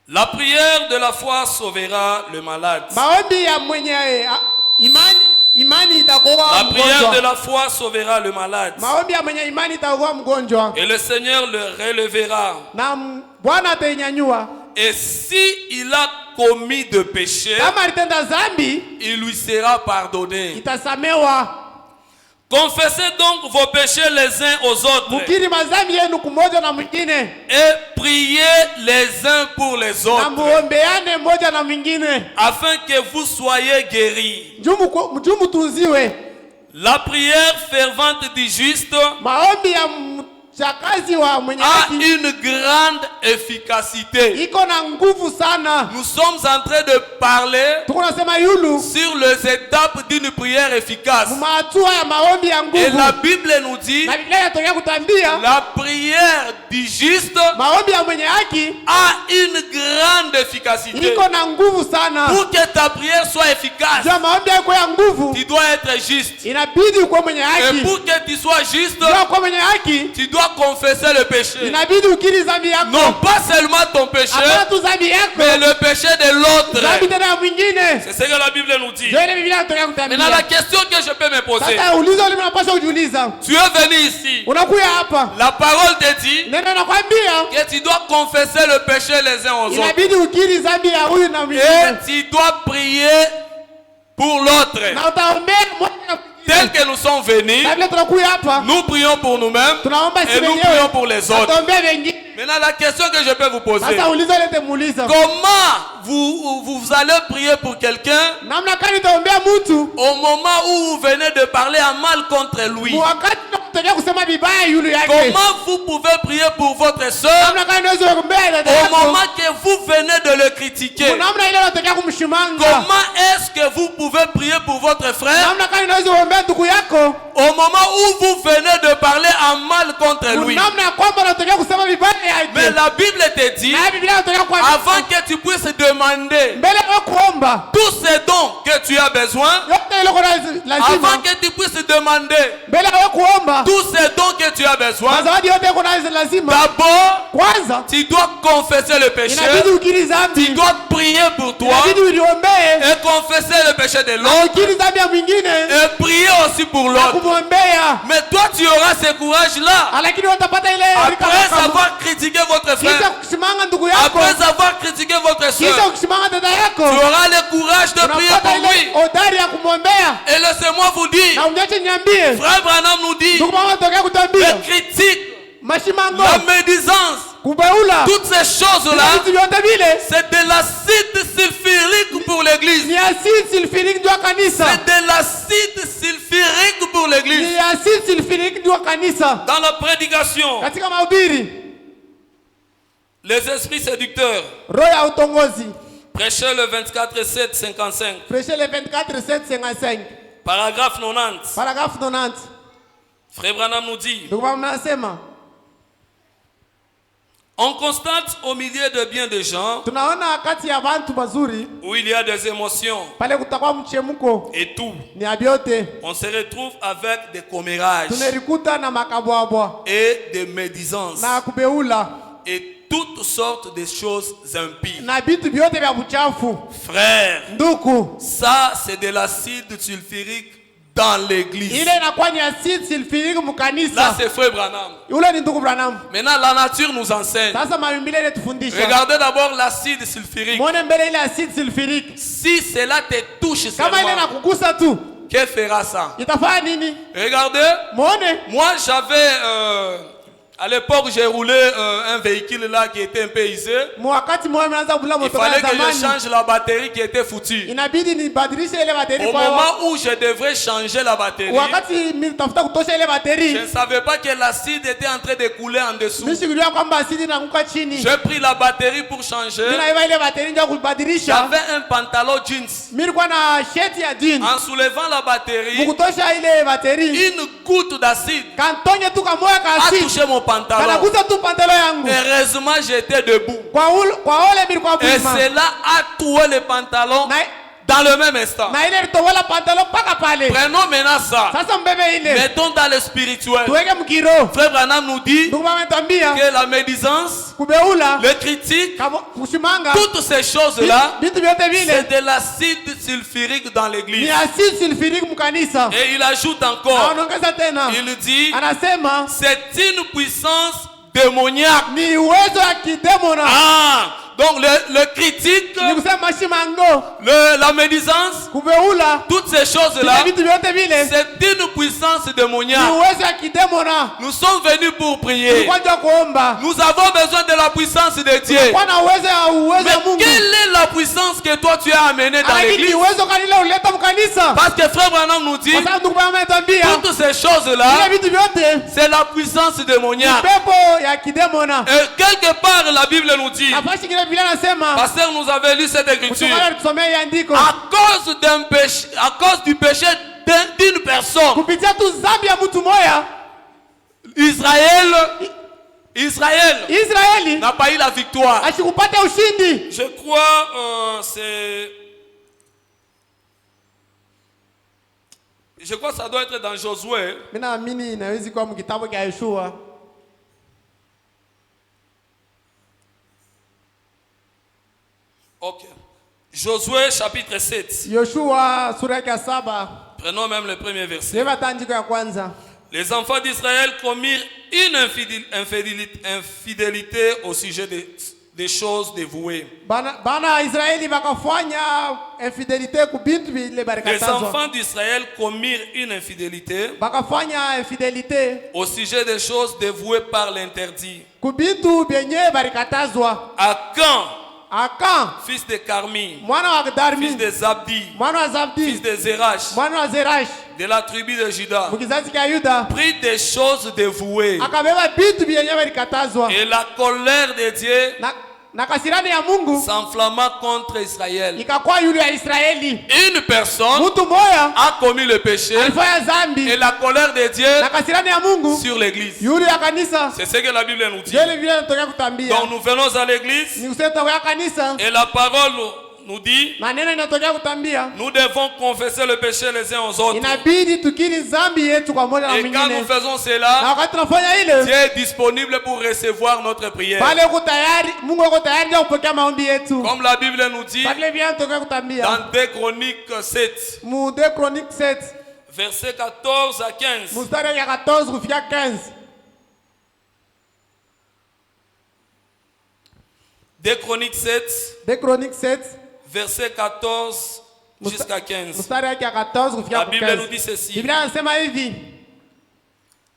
la prière de la foi sauvera le malade. maombi ya mwenye imani itakuwa La prière de mgonjwa. la foi sauvera le malade. Maombi ya mwenye imani itakuwa mgonjwa, Et le Seigneur le relèvera. na Bwana atainyanyua. Et si il a commis de péché, Kama alitenda zambi, il lui sera pardonné. itasamewa. Confessez donc vos péchés les uns aux autres Mukiri mazambi yenu kumoja na mwingine, et priez les uns pour les na autres muombeane mmoja na mwingine, afin que vous soyez guéris. juu mutunziwe. La prière fervente du juste Maombi ya mchakazi wa mwenye a haki une grande efficacité. iko na nguvu sana. Nous sommes en train de parler Tuko nasema yulu sur les étapes d'une prière efficace. mumahatua ya maombi ya Et nguvu, la Bible nous dit na Biblia inatokea kutambia la prière du juste maombi ya mwenye haki a une grande efficacité. iko na nguvu sana. Pour que ta prière soit efficace, Jua maombi yako ya nguvu tu dois être juste. inabidi ukuwe mwenye Et haki. pour que tu sois juste, Jua kuwa mwenye haki tu dois confesser le péché. inabidi ukiri zambi yako, Non pas seulement ton péché, hapana tu zambi mais yako, le péché de l'autre. zambi tena ya mwingine. C'est ce que la Bible nous dit. Ndio ile Biblia inatokea Maintenant, la kutambia. question que je peux me poser, Sasa ulizo lile unapaswa kujiuliza, tu es venu ici, unakuya hapa, la parole te dit neno nakwambia que tu dois confesser le péché les uns aux autres. inabidi ukiri zambi ya huyu na Et mwingine, tu dois prier pour l'autre. na utaombea mmoja na mwingine. Tel que nous sommes venus, Na vile tunakuya hapa, nous prions pour nous-mêmes tunaomba et sisi nous wenyewe, prions pour les autres. tutaombea wengine. Maintenant, la question que je peux vous poser, Sasa ulizo lete muuliza, comment vous allez prier pour quelqu'un namna gani utaombea mtu au moment où vous venez de parler en mal contre lui? wakati unataka kusema vibaya yule yake? Comment vous pouvez prier pour votre soeur Namna gani unaweza kuombea dada au yako moment que vous venez de le critiquer? namna ile unataka kumshimanga? Comment est-ce que vous pouvez prier pour votre frère Namna gani unaweza kuombea ndugu yako au moment où vous venez de parler en mal contre lui? namna ya kwamba unataka kusema vibaya Mais yake? la Bible te dit, Na Biblia inataka kwa avant que tu puisses demander mbele ya kuomba tous ces dons que tu as besoin, yote ile kuna lazima, avant que tu puisses demander mbele ya kuomba tous ces dons que tu as besoin, mazawadi yote kuna lazima, d'abord, kwanza tu dois confesser le péché, inabidi ukiri tu dhambi, dois prier pour toi inabidi uliombee et confesser le péché de na l'autre ukiri dhambi ya mwingine et prier aussi pour na l'autre. kumwombea, Mais toi, tu auras ce courage-là lakini utapata ile après avoir critiqué votre kisha frère, kusimanga ndugu yako, après avoir critiqué votre kisha soeur. kusimanga dada Tu yako, auras le courage de prier unapata pour lui. ile hodari ya kumwombea. Et laissez-moi vous dire, Na uniache niambie, Frère Branham nous dit, ndugu mama tokea kutambia les critiques, mashimango, la médisance, kubeula, toutes ces choses-là, vitu vyote vile c'est de l'acide sulfurique pour l'église. ni asidi sulfuriki ndio kanisa, C'est de l'acide sulfurique pour l'église. ni asidi sulfuriki ndio kanisa. Dans la prédication, Katika mahubiri Les esprits séducteurs. roho ya utongozi. Prêchez le 24 7 55. Prêchez le 24 7 55. Paragraphe 90. Paragraphe 90. Frère Branham nous dit, Ndugu wangu mnasema, on constate au milieu de bien des gens tunaona kati ya bantu mazuri où il y a des émotions pale kutakuwa mchemuko et tout, ni abiote. on se retrouve avec des commérages Tunerikuta na makabwabwa et des médisances na kubeula et toutes sortes de choses impies. na bitu biote vya buchafu. Frère, Nduku, ça c'est de l'acide sulfurique dans l'église. ile inakuwa ni acide sulfurique Là mukanisa. c'est Frère Branham. Ule ni ndugu Branham. Maintenant la nature nous enseigne. Sasa maumbile ile tufundisha. Regardez d'abord l'acide sulfurique. Muone mbele ile acide sulfurique. Si cela te touche Kama ile seulement, nakugusa tu, que fera ça? itafanya nini? Regardez, Muone. moi j'avais à l'époque j'ai roulé un véhicule là qui était un peu usé. Mwakati mmoja mnaanza kula Il moto fallait ya que je zamani. change la batterie qui était foutue. Inabidi nibadilishe ile bateri Au kwa moment où je devrais changer la batterie, wakati nitafuta kutosha ile je bateri. ne savais pas que l'acide était en train de couler en dessous. Nishikulia kwamba asidi inaanguka chini. J'ai pris la batterie pour changer. Ninaiva ile bateri ndio kubadilisha. J'avais un pantalon jeans. Mimi nilikuwa na sheti ya jeans. En soulevant la batterie, Mkutosha ile bateri. une goutte d'acide Kantonye tu kamoya ka a asidi. touché mon pantalon. Kanagusa tu pantalo yangu. Heureusement, j'étais debout. Kwa ole mimi kwa Et buma. cela a troué le pantalon Na dans le même instant. na ile tobola pantalo paka pale. Prenons maintenant ça. Sasa mbebe ile. Mettons dans le spirituel. Tuweke mkiro. Frère Branham nous dit Ndugu ametambia que la médisance, kubeula le critique, kama kushimanga. toutes ces choses-là, Vitu vyote vile c'est de l'acide sulfurique dans ni l'église. acide sulfurique mkanisa. Et il ajoute encore, Anaongeza tena. il dit, Anasema c'est une puissance démoniaque. ni uwezo wa kidemona. Ah, donc le critique, Ni kusema shimango, la médisance, kubeula, toutes ces choses-là, vitu vyote vile c'est une puissance ni démoniaque. uwezo wa kidemona. Nous sommes venus pour prier. Kwanza kuomba. Nous avons besoin de la puissance de Dieu. Kwa na uwezo wa Mais Mungu. quelle est la puissance que toi tu as amenée dans Lakini l'église? uwezo kanile uleta mkanisa. Parce que Frère Branham nous dit, Kwa sababu ndugu yangu ametambia toutes ces vile choses-là, vitu vyote c'est la puissance démoniaque. pepo ya kidemona. Et quelque part, la Bible nous dit, Nafasi kile Biblia nasema pasteur nous avait lu cette écriture, kutoka tusomee andiko à cause d'un péché, à cause du péché d'une personne, kupitia tu dhambi ya mtu moja Israeli n'a pas eu la victoire. ashikupata ushindi. Je crois je crois que ça doit être dans Josué. Mimi naamini inaweza kuwa mkitabu cha Yoshua. Ok. Josué chapitre 7. Yoshua sura ya 7. Prenons même le premier verset. Sema tandiko ya kwanza. Les enfants d'Israël commirent une infidélité au sujet des choses dévouées. Bana Israeli bakafanya infidelite ku bintu bile Les barikatazwa. enfants d'Israël commirent une infidélité Bakafanya infidelite au sujet des choses dévouées par l'interdit. ku bintu byenye barikatazwa. Akan, Akan fils de Carmi, mwana wa Darmi, fils de Zabdi, mwana wa fils Zabdi, de Zerach, mwana wa Zerash, de la tribu de Juda, mkizazi cha Yuda, prit des choses dévouées. akabeba bintu byenye barikatazwa. Et la colère de Dieu Na kasirani ya Mungu s'enflamma contre Israël. ikakuwa yule ya Israeli. Une personne Mtu moya a commis le péché alifanya dhambi et la colère de Dieu na kasirani ya Mungu sur l'église. yule ya kanisa. C'est ce que la Bible nous dit. Jele vile natokea kutambia. Donc nous venons à l'église Ni kusema ya kanisa et la parole nous dit, na neno inatokea kutambia. nous devons confesser le péché les uns aux autres. Inabidi tukiri dhambi yetu kwa moja na Et quand nous mwingine. faisons Na cela, wakati tunafanya ile, Dieu est disponible pour recevoir notre prière. pale uko tayari, Mungu yuko tayari ya kupokea maombi yetu. Comme la Bible nous dit Pale vile natokea kutambia. dans 2 Chroniques 7, Mu 2 Chroniques 7, versets 14 à 15. mstari ya 14 kufikia 15. 2 Chroniques 7, 2 Chroniques 7, verset 14 jusqu'à 15. mstari ya 14 kufikia La 15. Bible nous dit ceci. Biblia inasema hivi,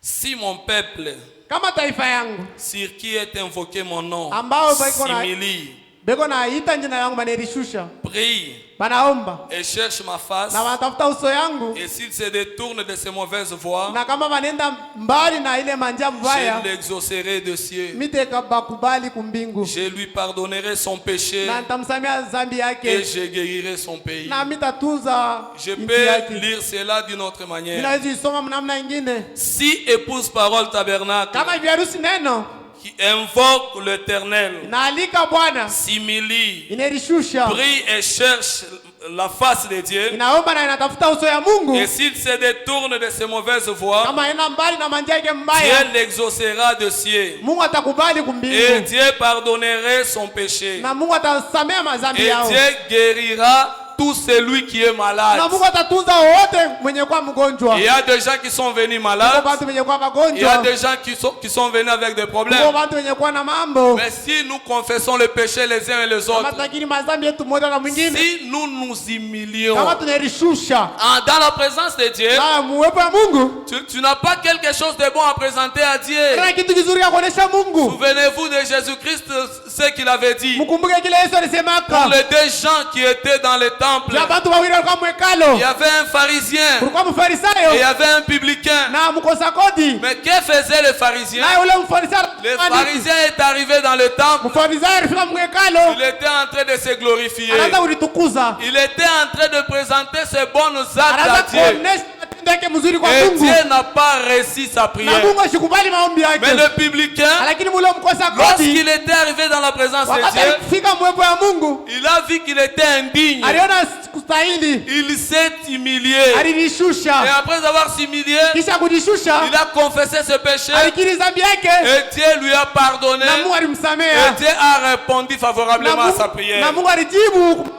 Si mon peuple, kama taifa yangu sur qui est invoqué mon nom, ambao bako na s'humilie beko na ita njina yangu banirishusha. Prie Banaomba. et cherche ma face. Na wanatafuta uso yangu. Et s'il se détourne de ses mauvaises voies, Na kama banenda mbali na ile manja mbaya, je l'exaucerai de cieux. miteka bakubali kumbingu. Je lui pardonnerai son péché Na nitamsamea dhambi et yake. je guérirai son pays. Na mitatuza Je nchi peux yake. lire cela d'une autre manière. Ninaweza isoma mnamna ingine. Si épouse parole tabernacle Kama viharusi neno qui invoque l'Éternel, inaalika Bwana, s'humilie, inarishusha, prie et cherche la face de Dieu, inaomba na inatafuta uso ya Mungu. et s'il se détourne de ses mauvaises voies, Kama ina mbali na manja yake mbaya, Dieu l'exaucera de cieux. Mungu atakubali Et kumbingu. Dieu pardonnerait son péché. Na Mungu atasamea mazambi Et yao. Dieu guérira tout celui qui est malade. Na Mungu atatunza wote mwenye kuwa mgonjwa. Il y a des gens qui sont venus Kuko malades. watu wenye kuwa Il y a magonjwa. des gens qui sont venus avec des Kuko problèmes. watu wenye kuwa na mambo. Mais si nous confessons le péché les uns et les Kama autres, tunakiri mazambi yetu mmoja na mwingine, si nous nous humilions kama tunarishusha dans la présence de Dieu, na muwepo ya Mungu, tu n'as pas quelque chose de bon à présenter à Dieu. kuna kitu kizuri ya kuonesha Mungu. Souvenez-vous de Jésus-Christ, ce qu'il avait dit. Mkumbuke kile Yesu Pour alisemaka. les deux gens qui étaient dans le temple, Ya watu wawili walikuwa mwekalo. il y avait un pharisien Kulikuwa et il y mfarisayo avait un publicain. na mkosa kodi. Mais que faisait le pharisien? Na yule mfarisayo, Le pharisien est arrivé dans le temple. mfarisayo alifika mwekalo, Il était en train de se glorifier. anaanza kulitukuza. Il était en train de présenter ses bonnes actes à Anaanza Dieu. kuonesha matendo yake mzuri kwa Et Mungu. Dieu n'a pas reçu sa Na prière. Mungu ashikubali maombi Mais yake. le publicain, Lakini mule mkosa kodi, lorsqu'il était arrivé dans la présence de wakati Dieu, alifika mwepo ya Mungu, il a vu qu'il était indigne. aliona kustahili, Il s'est humilié. Et alinishusha. après avoir s'humilié, Kisha kujishusha, il a confessé ses péchés. alikiri dhambi yake Et Dieu lui a pardonné. na Mungu Et alimsamea. Dieu a répondu Na favorablement à sa Mungu- prière. na Mungu alijibu maombi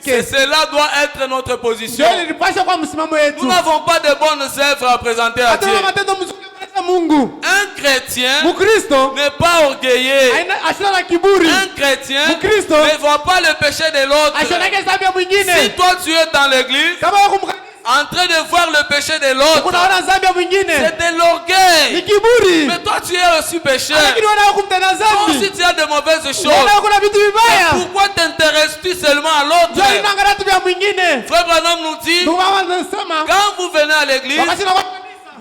Et yake. cela doit être notre position. Ndio ilipaswa kwa msimamo Nous wetu. n'avons pas de bonnes œuvres à présenter à Dieu. Hatuna matendo mzuri ya Mungu. Un chrétien Mkristo n'est pas orgueilleux. asina na kiburi. Un chrétien Mkristo ne voit pas le péché de l'autre. ashonake dhambi ya Si mwingine. toi tu es dans l'église Kama wako mkanisa en train de voir le péché de l'autre, unaona dhambi ya mwingine, c'est de ni l'orgueil. kiburi. Mais toi tu es aussi pécheur. Lakini wewe kumtenda Toi dhambi. aussi tu as de mauvaises choses. Wewe kuna vitu vibaya. Pourquoi t'intéresses-tu seulement à Ndio l'autre? inaangalia tu vya mwingine. Frère Branham nous dit, Ndio mama anasema quand vous venez à l'église, wakati na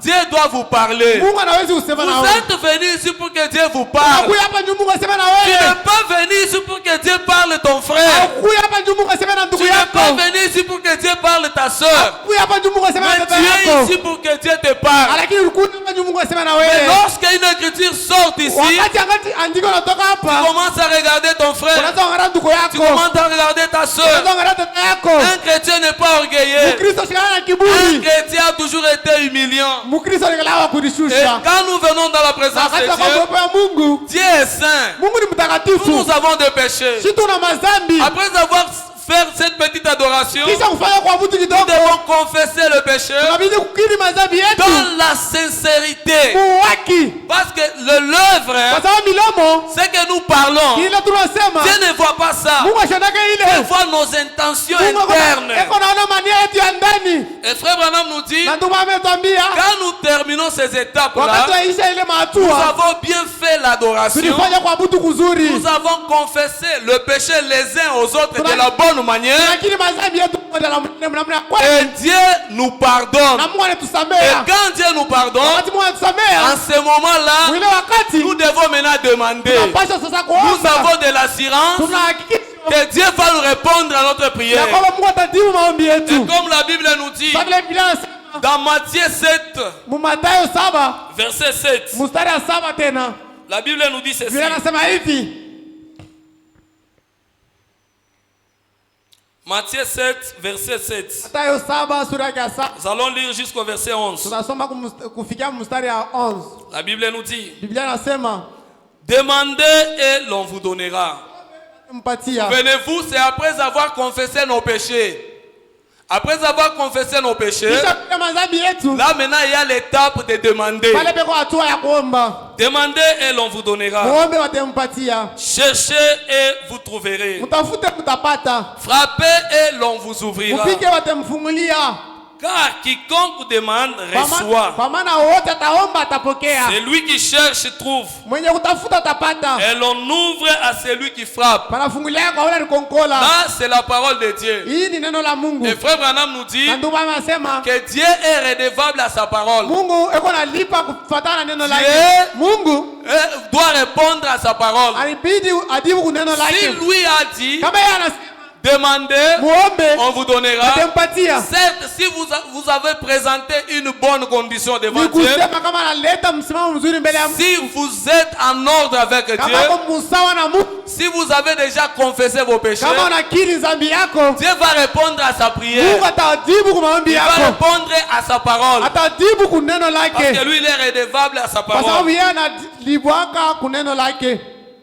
Dieu doit vous parler. Mungu anaweza kusema na Vous wewe. êtes venus ici pour que Dieu vous parle. Kuya hapa ndio Mungu asema na Tu n'es wewe. pas venu ici pour que Dieu parle ton frère. Kuya hapa ndio Mungu asema na Tu ndugu n'es yako. pas venu ici pour que Dieu parle ta soeur. Kuya hapa ndio Mungu asema na Mais baba tu es yako. ici pour que Dieu te parle. Lakini ulikuwa hapa ndio Mungu asema na Mais wewe. lorsqu'une écriture sort ici, Wakati andiko natoka tu hapa, commences à regarder ton frère. unaanza kuangalia ndugu Tu yako. commences à regarder ta Unaanza soeur. kuangalia tata yako. Un chrétien n'est pas orgueilleux. Mkristo shikana na Un kiburi. chrétien a toujours été humiliant. Mkristo nikalawa Et kurishusha. quand nous venons dans la présence Wakati wa de Dieu, kuwepo ya Mungu, Dieu est saint. Mungu ni mtakatifu. Nous avons des péchés. Si tuna mazambi, Après avoir fait cette petite adoration, kisha kufanya kwa mtu nous kidogo, devons confesser le péché tunabidi kukiri mazambi yetu. dans la sincérité. Muwaki. Parce que l'œuvre, Kwa sababu milomo ce que nous parlons, kile tunasema, Dieu ne voit pas ça. Mungu ashonaka Il ile. voit nos intentions Mungu internes. eko naona mania yetu ya ndani. Et frère Branham nous dit, Na ndio maana ametuambia quand nous terminons ces wakati étapes-là, waisha ile nous mahatua, avons bien fait l'adoration. tulifanya kwa mtu kuzuri. Nous avons confessé le péché les uns aux autres de la bonne manière. Lakini mazambi yetu moja na namna ya Et kweli. Dieu nous pardonne. Na Mungu Et anatusamea. quand Dieu nous pardonne, Wakati Mungu anatusamea, en ce moment-là, mwile wakati nous devons maintenant demander. tunapaswa sasa Nous kuomba. avons de l'assurance Tunahakikisha que Dieu va nous répondre à notre ya prière. kwamba Mungu atajibu maombi Et yetu. comme la Bible nous dit, Kwa vile Biblia inasema dans Matthieu 7, mu Mathayo 7 verset 7, mstari wa 7 tena. la Bible nous dit ceci. Biblia inasema hivi. Matthieu 7, verset 7. Mathayo 7 sura ya 7. Nous allons lire jusqu'au verset 11. Tunasoma kufikia mstari wa 11. La Bible nous dit, Biblia inasema demandez et l'on vous donnera. mpatia. Venez-vous, c'est après avoir confessé nos péchés. Après avoir confessé nos péchés, Kisha kwa mazambi yetu, là maintenant il y a l'étape de demander. pale peko hatua ya kuomba. Demandez et l'on vous donnera. Muombe watampatia. Cherchez et vous trouverez. Mtafute mtapata. Frappez et l'on vous ouvrira. Mpige watamfungulia. Car quiconque demande reçoit. Kwa maana wote ataomba atapokea. Celui qui cherche trouve. Mwenye kutafuta atapata. Et l'on ouvre à celui qui frappe. Panafungulia kwa wale alikonkola. Là, c'est la parole de Dieu. Hii ni neno la Mungu. Et frère Branham nous dit Na ndugu anasema que Dieu est redevable à sa parole. Mungu eko nalipa kufuatana na neno lake. Dieu Mungu doit répondre à sa parole. alibidi adibu kwa neno lake. Si lui a dit, Kama yeye anasema demandez, muombe on vous donnera. atampatia. Certes, si vous avez présenté une bonne condition devant Ni Dieu, kusema kama analeta msimamo mzuri mbele ya Mungu. si vous êtes en ordre avec Dieu, Kama uko msawa na Mungu. si vous avez déjà confessé vos péchés, Kama unakiri dhambi yako. Dieu va répondre à sa prière. Mungu atajibu kwa maombi Il va yako. répondre à sa parole. Atajibu kwa neno Parce que lake. lui, il est redevable à sa Kwa sababu parole. yeye analibwaka kwa neno lake.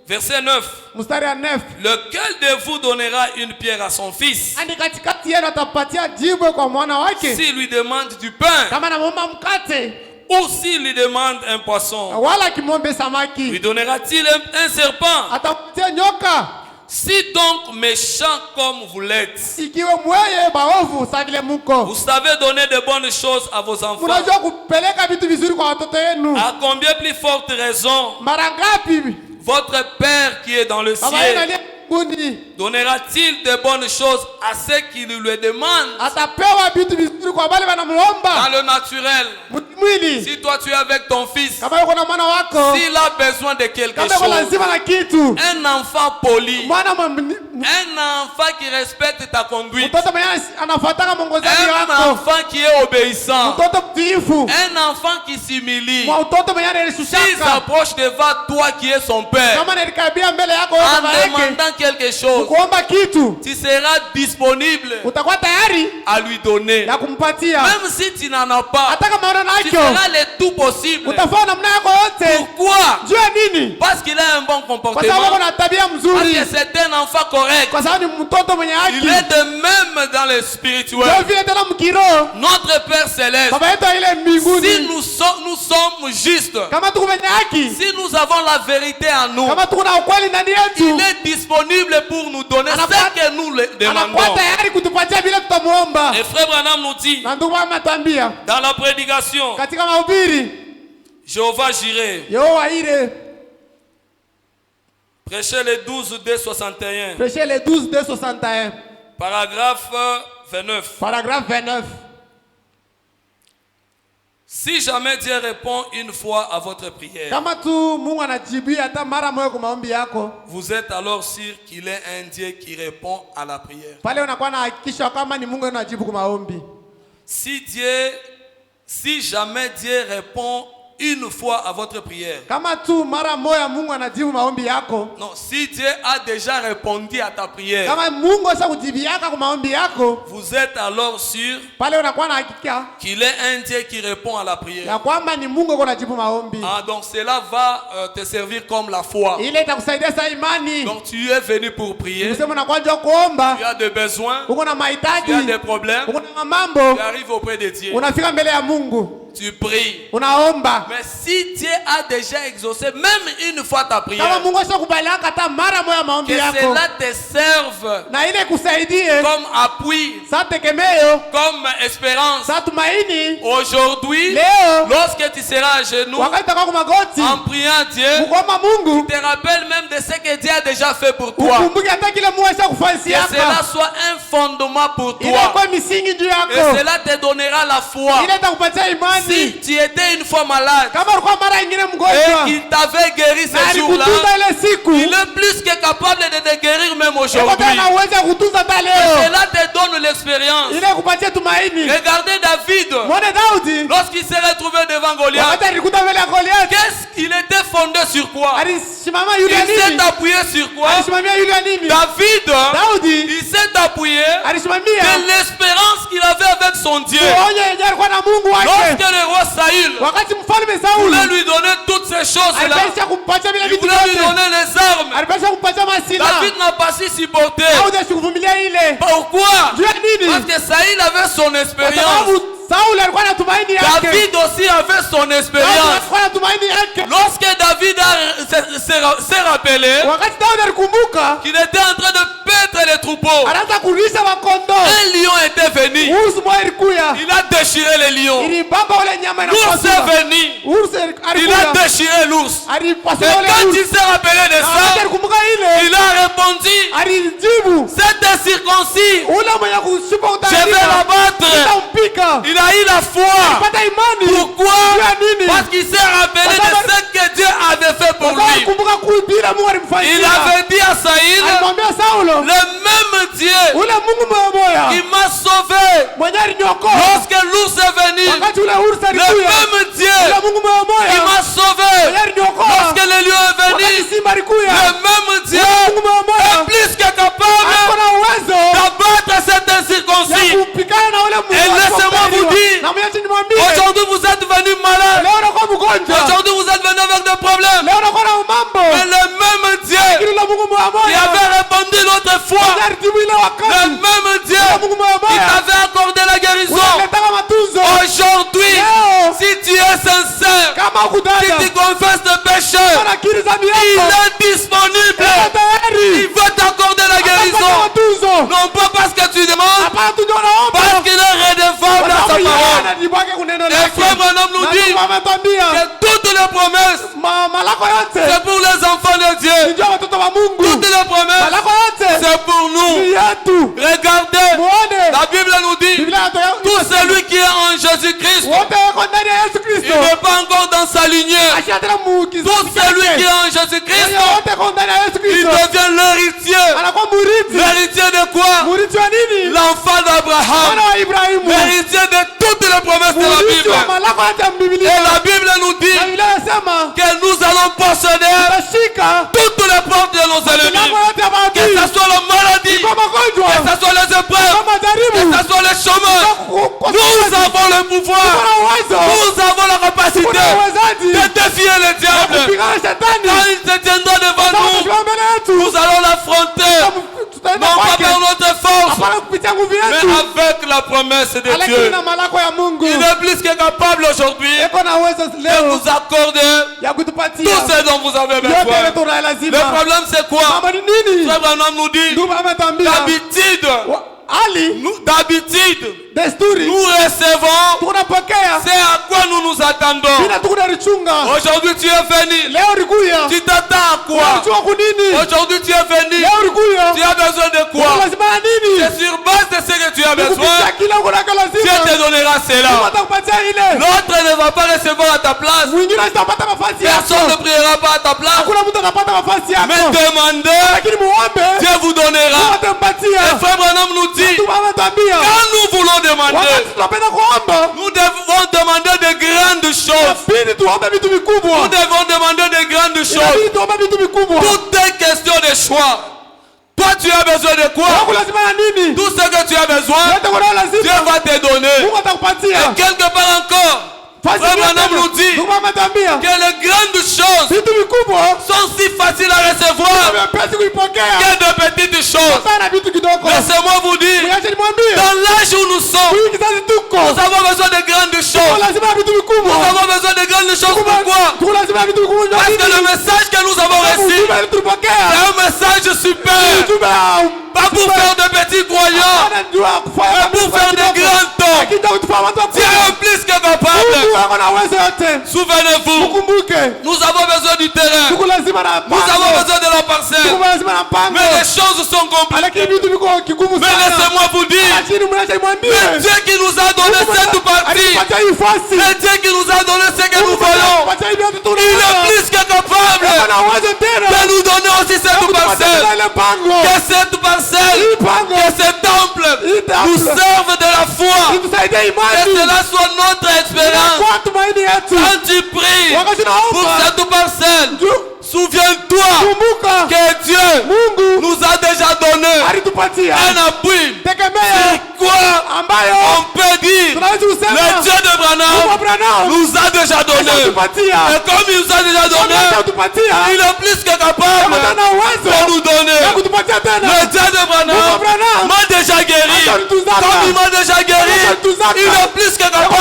Verset 9. Mstari ya 9. Lequel de vous donnera une pierre à son fils Ani katikati yenu atapatia jibu kwa mwana wake. s'il lui demande du pain, Kama anamuomba mkate ou s'il lui demande un poisson? wala akimwombe Lui samaki donnera-t-il un serpent? atapatia nyoka? Si donc méchant comme vous l'êtes, Ikiwe mweye baovu sa vile muko. vous savez donner de bonnes choses à vos enfants, Mnajua kupeleka vitu vizuri kwa watoto yenu. à combien plus forte raison Mara ngapi votre Père qui est dans le baba yenu ciel aliye mbinguni donnera-t-il de bonnes choses à ceux qui lui demandent? atapewa vitu vizuri kwa wale Dans wanamuomba? le naturel, Mwili si toi tu es avec ton fils, kama yuko na mwana wako, s'il a besoin de quelque kama yuko chose, lazima na kitu, un enfant poli, mwana un enfant qui respecte ta conduite, mtoto mwenye anafuataka mwongozaji un wako, enfant qui est obéissant, mtoto mtiifu, un enfant qui s'humilie, mtoto mwenye s'il anashushaka, s'approche devant toi qui es son père, kama nilikaribia mbele yako wewe en baba yake demandant quelque chose, kuomba kitu, tu seras disponible utakuwa tayari à lui donner. na kumpatia. Même si tu n'en as pas, Hata kama una tu nacho, feras le tout possible. utafanya namna yako yote. Pourquoi? Jua nini? Parce qu'il a un bon Kwa sababu comportement. kuna tabia Parce mzuri, que c'est un enfant correct. kwa sababu ni mtoto mwenye Il haki. est de même dans le Ndio spirituel. vile tena mkiroho, Notre Père Céleste, baba yetu ile si mbinguni, nous sommes justes, kama tuko mwenye haki, si nous avons la vérité en nous, kama tuko na ukweli ndani yetu, il est disponible pour nous donner ce que nous le anakuwa demandons. tayari kutupatia vile tutamuomba. Et Frère Branham nous dit, Na ndugu mama tuambia dans la prédication, katika mahubiri Jéhovah Jireh, Yehova ile prêchez le 12 2 61, prêcher le 12 261 paragraphe 29. paragraphe 29. Si jamais Dieu répond une fois à votre prière, Kama tu Mungu anajibia hata mara moja kwa maombi yako, vous êtes alors sûr qu'il est un Dieu qui répond à la prière. pale unakuwa na hakikisha kama ni Mungu anajibu kwa maombi. Si jamais Dieu répond une fois à votre prière, Kama tu mara moja Mungu anajibu maombi yako, non, si Dieu a déjà répondu à ta prière, kama Mungu asa kujibiaka kwa maombi yako, vous êtes alors sûr pale unakuwa na hakika qu'il est un Dieu qui répond à la prière. ya kwamba ni Mungu kwa anajibu maombi. Ah, donc cela va te servir comme la foi. Ile itakusaidia sa imani. Donc tu es venu pour prier, Useme unakuwa njoo kuomba, tu as des besoins, uko na tu as mahitaji, des problèmes, uko na mambo, tu arrives auprès de Dieu, unafika mbele ya Mungu, tu pries. unaomba. Mais si Dieu a déjà exaucé même une fois ta Kama prière, Mungu ashakubalika hata mara moja maombi que yako, cela te serve na ile kusaidie comme appui, sa tegemeo, comme espérance. sa tumaini. Aujourd'hui, Leo lorsque tu seras à genoux wakati utakuwa kwa magoti en priant Dieu, kuomba Mungu, te rappelle même de ce que Dieu a déjà fait pour toi. ukumbuke hata kile Mungu Que cela ashakufanyia, soit un fondement pour ile toi. kwa misingi juu Et yako, cela te donnera la foi. ile itakupatia Si imani. tu étais une fois malade Kama ulikuwa mara ingine et mgonjwa qu'il t'avait guéri na ce jour-là, alikutunza ile siku, il est plus que capable de te guérir même yuko aujourd'hui. tena uweze kutunza hata leo, Cela te donne l'expérience. ile kupatia tumaini. Regardez David, Mwone Daudi lorsqu'il s'est retrouvé devant Goliath, wakati alikuta mbele ya Goliathi, qu'est-ce qu'il était fondé sur quoi? alisimama Il yule ya s'est nini? appuyé sur quoi? Alisimamia yule ya nini? David, Daudi il s'est appuyé alisimamia de l'espérance qu'il avait avec son Dieu. kuonya yenye alikuwa na Mungu wake. Lorsque le roi Saül Wakati mfalme voulait Sauli lui donner toutes ces choses-là, alipasha kumpatia vile il vitu voulait lui vyote, donner les armes. alipasha kumpatia masilaha. David n'a pas su supporter. Daudi asikuvumilia ile. Pourquoi? Juu ya nini? Parce que Saül avait son Kwa expérience. sababu Sauli alikuwa na tumaini yake. David aussi avait son Daudi expérience. alikuwa na tumaini yake. Lorsque David s'est rappelé Wakati Daudi alikumbuka qu'il était en train de paître les troupeaux, anaanza kulisha makondoo. un lion était venu. Ursu moja ilikuya. Il a déchiré les lions. Ilibamba ule nyama na L'ours est venu. Ursu Il a alikuya. déchiré l'ours. Et Alipasua ule quand il ursu. s'est rappelé de Na wakati ça, alikumbuka ile, il a répondu, alijibu. cet incirconcis, Ule mwenye kushupa je vais utaandika. l'abattre. Nitampika. Il a eu la foi. Pata imani. Pourquoi? Jua nini? Parce qu'il s'est rappelé de ce que Dieu avait fait pour Wakati lui. alikumbuka kuibira Mungu alimfanyia. Il avait dit à Saïl, Alimwambia Saulo, le même Dieu ule Mungu mmoja qui m'a sauvé mwenye aliniokoa lorsque l'ours est venu, wakati ule ursu le alikuya. même Dieu Ule Mungu qui mmoja m'a sauvé mwenye aliniokoa lorsque le lion est wakati venu, simba alikuya. le même Dieu Mungu mmoja est plus que capable ako na uwezo d'abattre cet ya incirconcis. kupigana na ule Mungu. Et laissez-moi vous dire, na mwache nimwambie, aujourd'hui vous êtes venus malades, leo unakuwa mgonjwa, aujourd'hui vous êtes venus avec des problèmes, leo unakuwa na mambo, mais le même Dieu lakini ule Mungu qui mmoja avait répondu l'autre fois, mwenye alijibu ile le wakati, même Dieu ule Mungu qui mmoja t'avait accordé la guérison, unataka matunzo. aujourd'hui, Leo si tu es sincère, kama si ukutaka tu confesses tes péchés, na kiri dhambi il yako, est disponible. uko tayari Il veut t'accorder la atapata guérison. matunzo. Non pas parce que tu demandes, Hapana tu ndio unaomba, parce qu'il est redevable kwa à sa sababu yeye parole. anajibwaga kuneno Et lake. frère Branham nous Na dit Mungu ametwambia que toutes les promesses, malako yote c'est pour les enfants de Dieu. ndio watoto wa Mungu. Toutes les promesses, Malako yote c'est pour ni nous. yetu. Regardez, Muone la Bible nous dit, Biblia inatoa tout celui qui est en Jésus-Christ, wote wako ndani ya Yesu il Kristo. n'est pas encore dans sa lignée. Ashatana muukizi. Tout celui qui est en Jésus-Christ, wote wako ndani ya Yesu il Kristo. devient l'héritier. Anakuwa murithi. L'héritier de quoi? Murithi wa nini? L'enfant d'Abraham. Mwana wa Ibrahimu. L'héritier de toutes les promesses de la Murithi Bible. wa malako yote ya Biblia. Et la Bible nous dit Na Biblia inasema que nous allons posséder tutashika toutes les portes de nos ennemis. milango yote ya Que maadui. ce soit la maladie, Kwa magonjwa. que ce soit les épreuves, Kwa majaribu. que ce soit les chômeurs. Nous avons le pouvoir, Kuna uwezo. nous avons la capacité Kuna uwezaji. de défier le diable. Kupigana na shetani. Quand il se tiendra devant nous, Atasimama mbele yetu. nous allons l'affronter. Tutaenda Non pas kwake. par notre force, Hapana kupitia nguvu mais yetu. avec la promesse de Lakini Dieu. na malako ya Mungu. Il est plus que capable aujourd'hui Eko na uwezo de leo vous accorder ya kutupatia tout ce dont vous avez yote besoin. ile tuna Le lazima. problème c'est quoi? Mama ni nini? Frère Branham nous dit, Ndugu ametambia. d'habitude, Ali d'habitude, desturi nous recevons tunapokea c'est à quoi nous nous attendons. bila tukudarichunga. Aujourd'hui tu es venu, Leo ulikuya. tu t'attends à quoi? Unajua kunini? Aujourd'hui tu es venu, Leo ulikuya. tu as besoin de Kuna quoi? lazima ya nini? C'est sur base de ce que tu as besoin, Kupitia kile uko nako Dieu lazima. te donnera Mungu cela. atakupatia ile. L'autre ne va pas recevoir à ta place. Mwingine atapata nafasi Personne ne yako. priera pas à ta place. Hakuna mtu atapata nafasi Mais yako. demandez, Lakini muombe, Dieu vous Mungu donnera. Et atampatia. frère Branham nous dit, Ndugu ametambia. quand nous voulons demander, Wakati tunapenda kuomba, nous devons demander de grandes choses. inabidi tuombe vitu Nous vikubwa. devons demander de grandes choses. Inabidi tuombe vitu vikubwa. Tout est question de choix. Toi, tu as besoin de quoi? Mungu lazima ya nini? Tout ce que tu as besoin, Yote kuna Dieu lazima. va te donner. Mungu atakupatia. Et quelque part encore, Fasi frère vile Branham tena. nous dit Ndugu ametambia. que les grandes choses Vitu vikubwa sont si faciles à recevoir vyepesi kuipokea. que de petites choses. Sana vitu kidogo. Laissez-moi vous dire, Mwache nimwambie. dans l'âge où nous sommes, Hii kizazi tuko. nous avons besoin de grandes Tuko choses. lazima ya vitu Nous vikubwa. avons besoin de grandes choses. Pourquoi? Tuko lazima ya vitu vikubwa. Parce que le message que nous avons reçu, Ujumbe ili tulipokea. c'est un message super. Ujumbe Pas pour faire de petits croyants, anajua kufanya mais pour faire de grands temps. Lakini kutufanya watu Dieu wakubwa. est plus que capable. Mungu ako na uwezo yote. Souvenez-vous, Ukumbuke. nous avons besoin du terrain. Tuko lazima na Nous avons mpango. besoin de la parcelle. Tuko lazima na mpango. Mais les choses sont compliquées. Lakini vitu viko kigumu Mais sana. laissez-moi vous dire, Lakini mwache nimwambie. le Dieu qui nous a donné cette partie, Alipatia hii fasi. le Dieu qui nous a donné ce que nous voyons, Alipatia hivi vyote tunaona. il est plus que capable Ako na uwezo tena. de nous donner aussi cette Kutupatia parcelle. ile mpango. Que cette parcelle, Hii mpango. que ce temple nous serve de la foi. Itusaidie Que imani. cela soit notre expérience. Kwa tumaini yetu. Quand tu pries Wakati pour naomba. cette parcelle, souviens-toi Kumbuka. que Dieu Mungu nous a déjà donné alitupatia. un appui. Tegemea Quoi ambayo on peut dire, tunaweza kusema le Dieu de Mungu Branham Abraham nous a déjà donné. alitupatia. Et comme il nous a déjà donné, Alitupatia. il est plus que capable Kama tena uwezo de nous donner. ya kutupatia tena. Le Dieu de Branham Mungu Abraham m'a déjà guéri. Atatuzaka. Comme il m'a déjà guéri, Il est plus que capable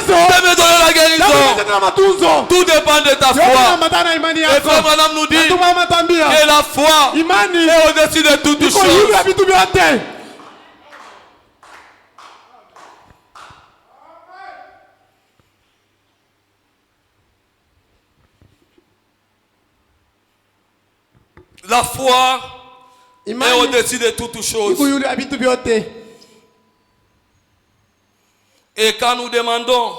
de me donner la guérison. Tout dépend de ta foi. Et Frère Branham nous dit que la foi est au-dessus de toutes choses. La foi est au-dessus de toutes choses. Et quand nous demandons,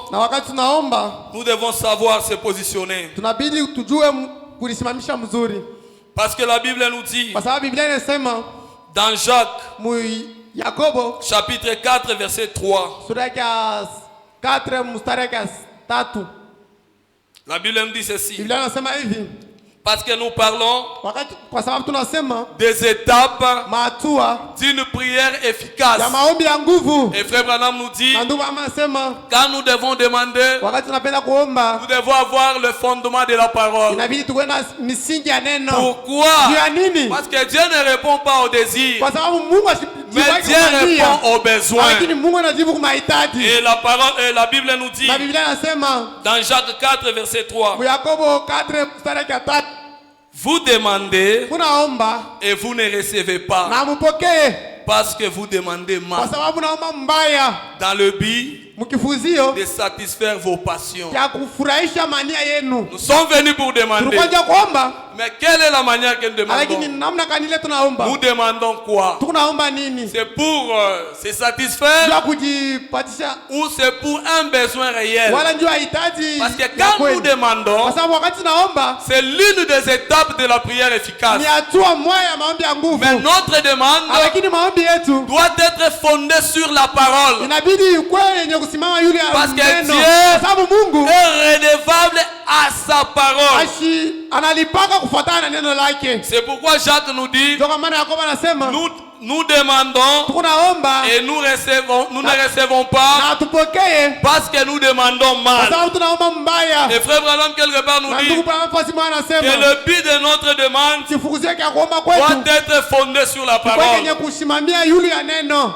nous devons savoir se positionner. Parce que la Bible nous dit, dans Jacques, chapitre 4, verset 3, la Bible nous dit ceci. Parce que nous parlons des étapes d'une prière efficace. Et Frère Branham nous dit, quand nous devons demander, nous devons avoir le fondement de la parole. Pourquoi? Parce que Dieu ne répond pas aux désirs, mais Dieu répond aux besoins. Et la parole, et la Bible nous dit, dans Jacques 4, verset 3, vous demandez et vous ne recevez pas parce que vous demandez mal, dans le but de satisfaire vos passions. Nous sommes venus pour demander. Mais quelle est la manière que nous demandons? Nous demandons quoi? C'est pour se satisfaire ou c'est pour un besoin réel? Parce que quand nous demandons, c'est l'une des étapes de la prière efficace. Mais notre demande doit être fondée sur la parole. Parce que Dieu est redevable à sa parole. C'est pourquoi Jacques nous dit, nous demandons et nous ne recevons pas parce que nous demandons mal. Et Frère Branham quelque part nous dit que le but de notre demande doit être fondé sur la parole.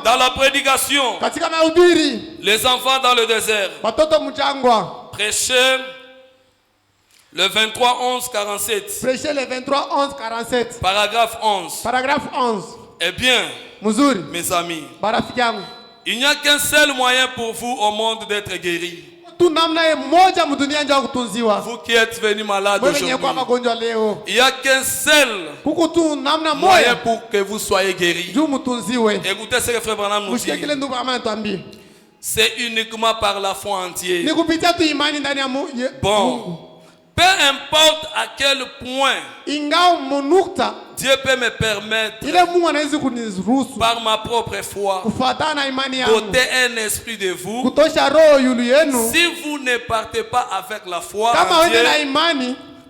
Dans la prédication, les enfants dans le désert, prêcher le 23 11 47. Prêchez le 23 11 47. Paragraphe 11. Paragraphe 11. Eh bien, mes amis, il n'y a qu'un seul moyen pour vous au monde d'être guéri. Vous qui êtes venus malades aujourd'hui, il n'y a qu'un seul moyen pour que vous soyez guéris. Écoutez ce que Frère Branham nous dit. C'est uniquement par la foi entière. Bon. Peu importe à quel point Dieu peut me permettre, par ma propre foi, doter un esprit de vous. Si vous ne partez pas avec la foi en Dieu,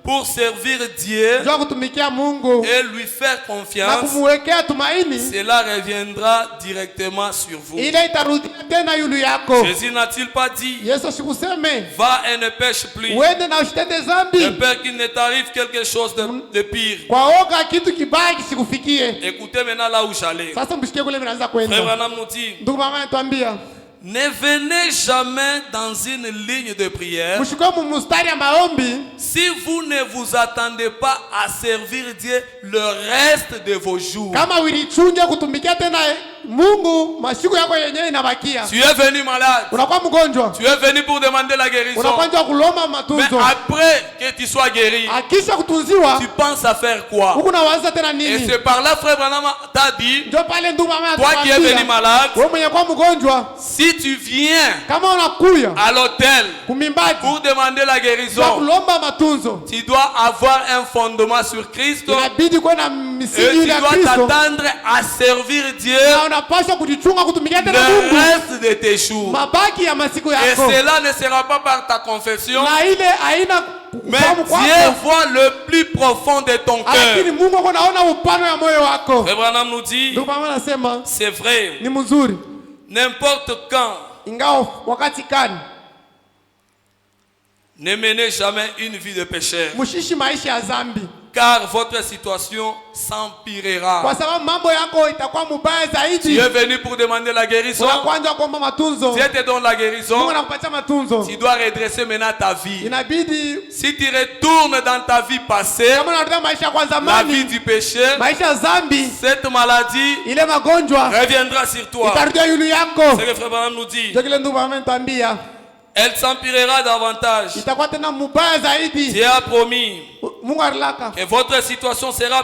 pour servir Dieu et lui faire confiance, cela reviendra directement sur vous. Jésus n'a-t-il pas dit, va et ne pêche plus, de peur qu'il ne t'arrive quelque chose de pire. Écoutez maintenant là où j'allais. Frère Branham nous dit, ne venez jamais dans une ligne de prière si vous ne vous attendez pas à servir Dieu le reste de vos jours. Tu es venu malade. Tu es venu pour demander la guérison. Mais après que tu sois guéri, tu penses à faire quoi? Et c'est par là, Frère Branham t'a dit, toi qui es venu malade, si tu viens à l'hôtel pour demander la guérison, tu dois avoir un fondement sur Christ et tu dois t'attendre à servir Dieu le reste de tes jours. Et cela ne sera pas par ta confession, mais Dieu voit le plus profond de ton cœur. Frère Branham nous dit, c'est vrai, n'importe quand, ne menez jamais une vie de pécheur. car votre situation s'empirera. Kwa sababu mambo yako itakuwa mubaya Tu zaidi. es venu pour demander la guérison. Unakuja kuomba matunzo. Dieu te donne la guérison. Mungu anakupatia matunzo. Tu dois redresser maintenant ta vie. Inabidi Si tu retournes dans ta vie passée, kama unarudia maisha kwa la vie zamani, du péché, maisha ya dhambi, cette maladie ile magonjwa reviendra sur toi. itarudia yulu yako. C'est ce que Frère Branham nous dit. Ndio kile ndugu ametuambia. Elle s'empirera davantage. Itakuwa tena mubaya zaidi. Dieu a promis Mungu alilaka. que votre situation sera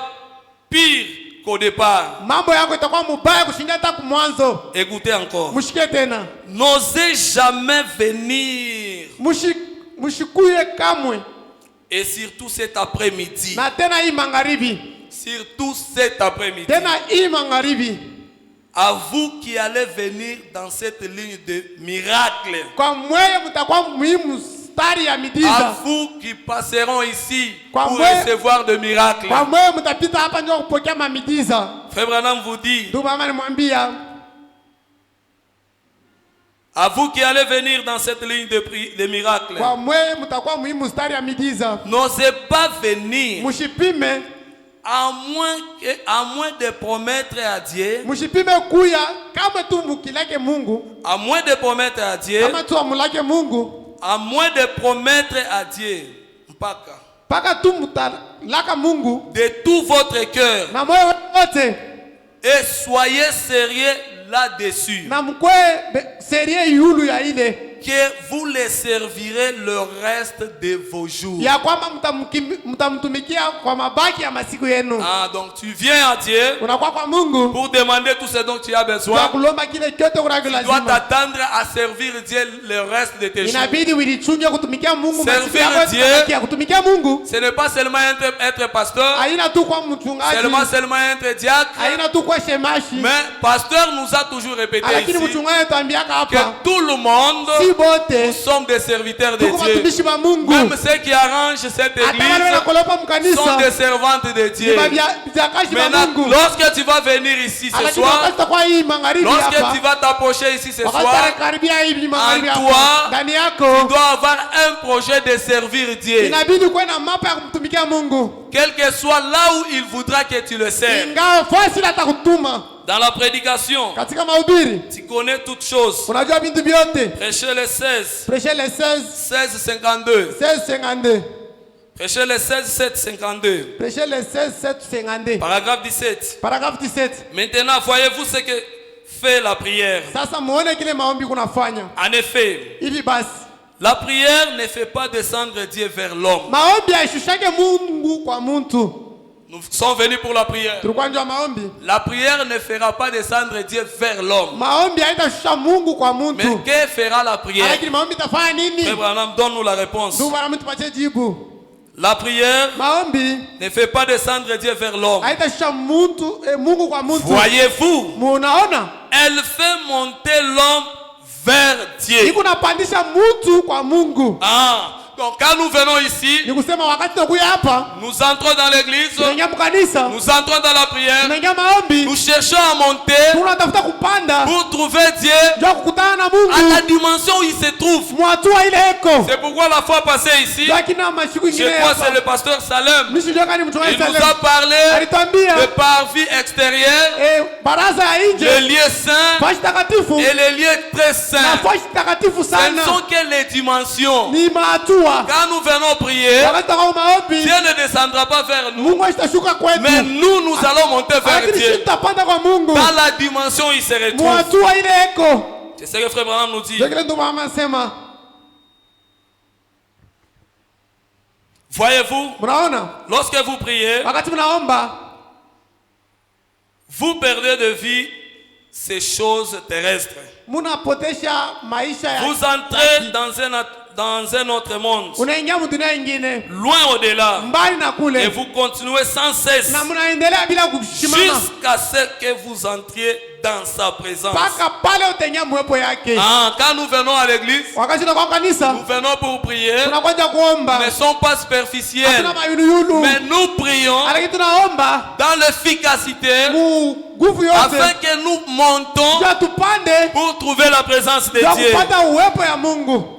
pire qu'au départ. Mambo yako itakuwa mubaya kushinda hata kumwanzo. Écoutez encore. Mushike tena. N'osez jamais venir. Mushikuye kamwe. Et surtout cet après-midi. Na tena hii magharibi. Surtout cet après-midi. Tena hii magharibi. À vous qui allez venir dans cette ligne de miracle. Kwa mweye mtakuwa muhimu stari ya midiza. À vous qui passeront ici Kwa pour mweye- recevoir de miracles. Kwa mweye mtapita hapa ndio kupokea mamidiza. Frère Branham vous dit, Ndugu mama nimwambia, à vous qui allez venir dans cette ligne de miracles, kwa mweye mtakuwa muhimu stari ya midiza. n'osez pas venir Mushipime, à moins de promettre à Dieu, mushipime kuya kama tu mukilake Mungu, à moins de promettre à Dieu, kama tu amulake Mungu, à moins de promettre à Dieu, mpaka, paka tu mutalaka Mungu de tout votre cœur, na moyo wote et soyez sérieux là-dessus, na mkwe serie yulu ya ile que vous les servirez le reste de vos jours. ya kwamba mtamtumikia kwa mabaki ya masiku yenu. Ah, donc tu viens à Dieu Unakuwa kwa Mungu pour demander tout ce dont tu as kwa besoin. kulomba kile kyote kuna Tu dois lazima. t'attendre à servir Dieu le reste de tes jours. Inabidi ulichunge kutumikia Mungu masiku Servir yako Dieu. yote ya kutumikia Mungu. Ce n'est pas seulement être pasteur, Haina tu kwa mchungaji, seulement être diacre, haina tu kwa shemashi, mais pasteur nous a toujours répété lakini ici mchungaji tuambiaka que hapa tout le monde, si nous bote sommes des serviteurs de tuko Dieu. watumishi wa Mungu. Même ceux qui arrangent cette Hata wale église wanakolopa sont mkanisa des servantes de Dieu. ni vijakashi wa Maintenant, Mungu. lorsque tu vas venir ici ce Lakini soir, wakati tutakuwa hii magharibi lorsque tu hapa, vas t'approcher ici ce wakati soir, tutakaribia hivi magharibi en hapa, toi, ndani tu yako dois avoir un projet de servir Dieu. inabidi kuwe na mapa ya kumtumikia Mungu. Quel que soit là où il voudra que tu le serves. Ingawa fasi la atakutuma Dans la prédication, katika mahubiri, tu connais toutes choses. unajua vitu vyote. Prêchez le 16, Prêchez les 16,52. 16:52. Prêchez le 16, 7,52. Prêchez les 16:7:52. Paragraphe 17. Paragraphe 17. Maintenant, voyez-vous ce que fait la prière. Sasa muone kile maombi kunafanya. En effet, Hivi basi, la prière ne fait pas descendre Dieu vers l'homme. maombi haishushake Mungu kwa mtu. Nous sommes venus pour la prière. Tulikuwa nje maombi. La prière ne fera pas descendre Dieu vers l'homme. Maombi haitashusha Mungu kwa Mais mtu. que fera la prière? Lakini maombi tafanya nini? Frère Branham, donne-nous la réponse. Ndugu bwana mtupatie jibu. La prière Maombi ne fait pas descendre Dieu vers l'homme. haitashusha Mungu kwa mtu. Voyez-vous, Munaona? elle fait monter l'homme vers Dieu. Iko napandisha mtu kwa Mungu. Ah, donc quand nous venons ici, Ni kusema wakati tunakuja hapa, nous entrons dans l'église, tunaingia mkanisa, nous entrons dans la prière, tunaingia maombi, nous cherchons à monter tunatafuta kupanda pour trouver Dieu ndio kukutana na à Mungu. la dimension où il se trouve. Mwatua ile eko. C'est pourquoi la fois passée ici, Lakini na mashiku je ingine crois que c'est hapa. le pasteur Salem, Mimi sijui kama ni mchungaji il nous Salem. a parlé Alitwambia de parvis extérieur, baraza ya le nje, lieu saint fashi takatifu et le lieu très na saint. fashi takatifu Ce ne sont sana. que les dimensions. Ni matua. Quand nous venons prier, Wakati tutakao maombi, Dieu ne descendra pas vers nous, Mungu atashuka kwetu. mais nous allons monter vers Lakini sisi Dieu. tutapanda kwa Mungu. Dans la dimension où il se retrouve. Mwatua ile eko. C'est ce que Frère Branham nous dit. Ndio kile ndio mama anasema. Voyez-vous, Mnaona? lorsque vous priez, Wakati mnaomba, vous perdez de vue ces choses terrestres. mnapotesha maisha ya. Vous entrez dans un autre monde, Unaingia mdunia ingine, loin au-delà, mbali na et kule. vous continuez sans cesse Na mnaendelea bila kushimama. jusqu'à ce que vous entriez dans sa présence. Paka pale utaingia mwepo yake. Ah, quand nous venons à l'église, Wakati tunakuwa kanisa, nous venons pour prier, tunakuja kuomba. ne sont pas superficiels, Hatuna mayuluyulu. mais nous prions Lakini tunaomba dans l'efficacité mu nguvu afin yote. que nous montons Ndio tupande pour trouver la présence de ndio Dieu. kupata uwepo ya Mungu.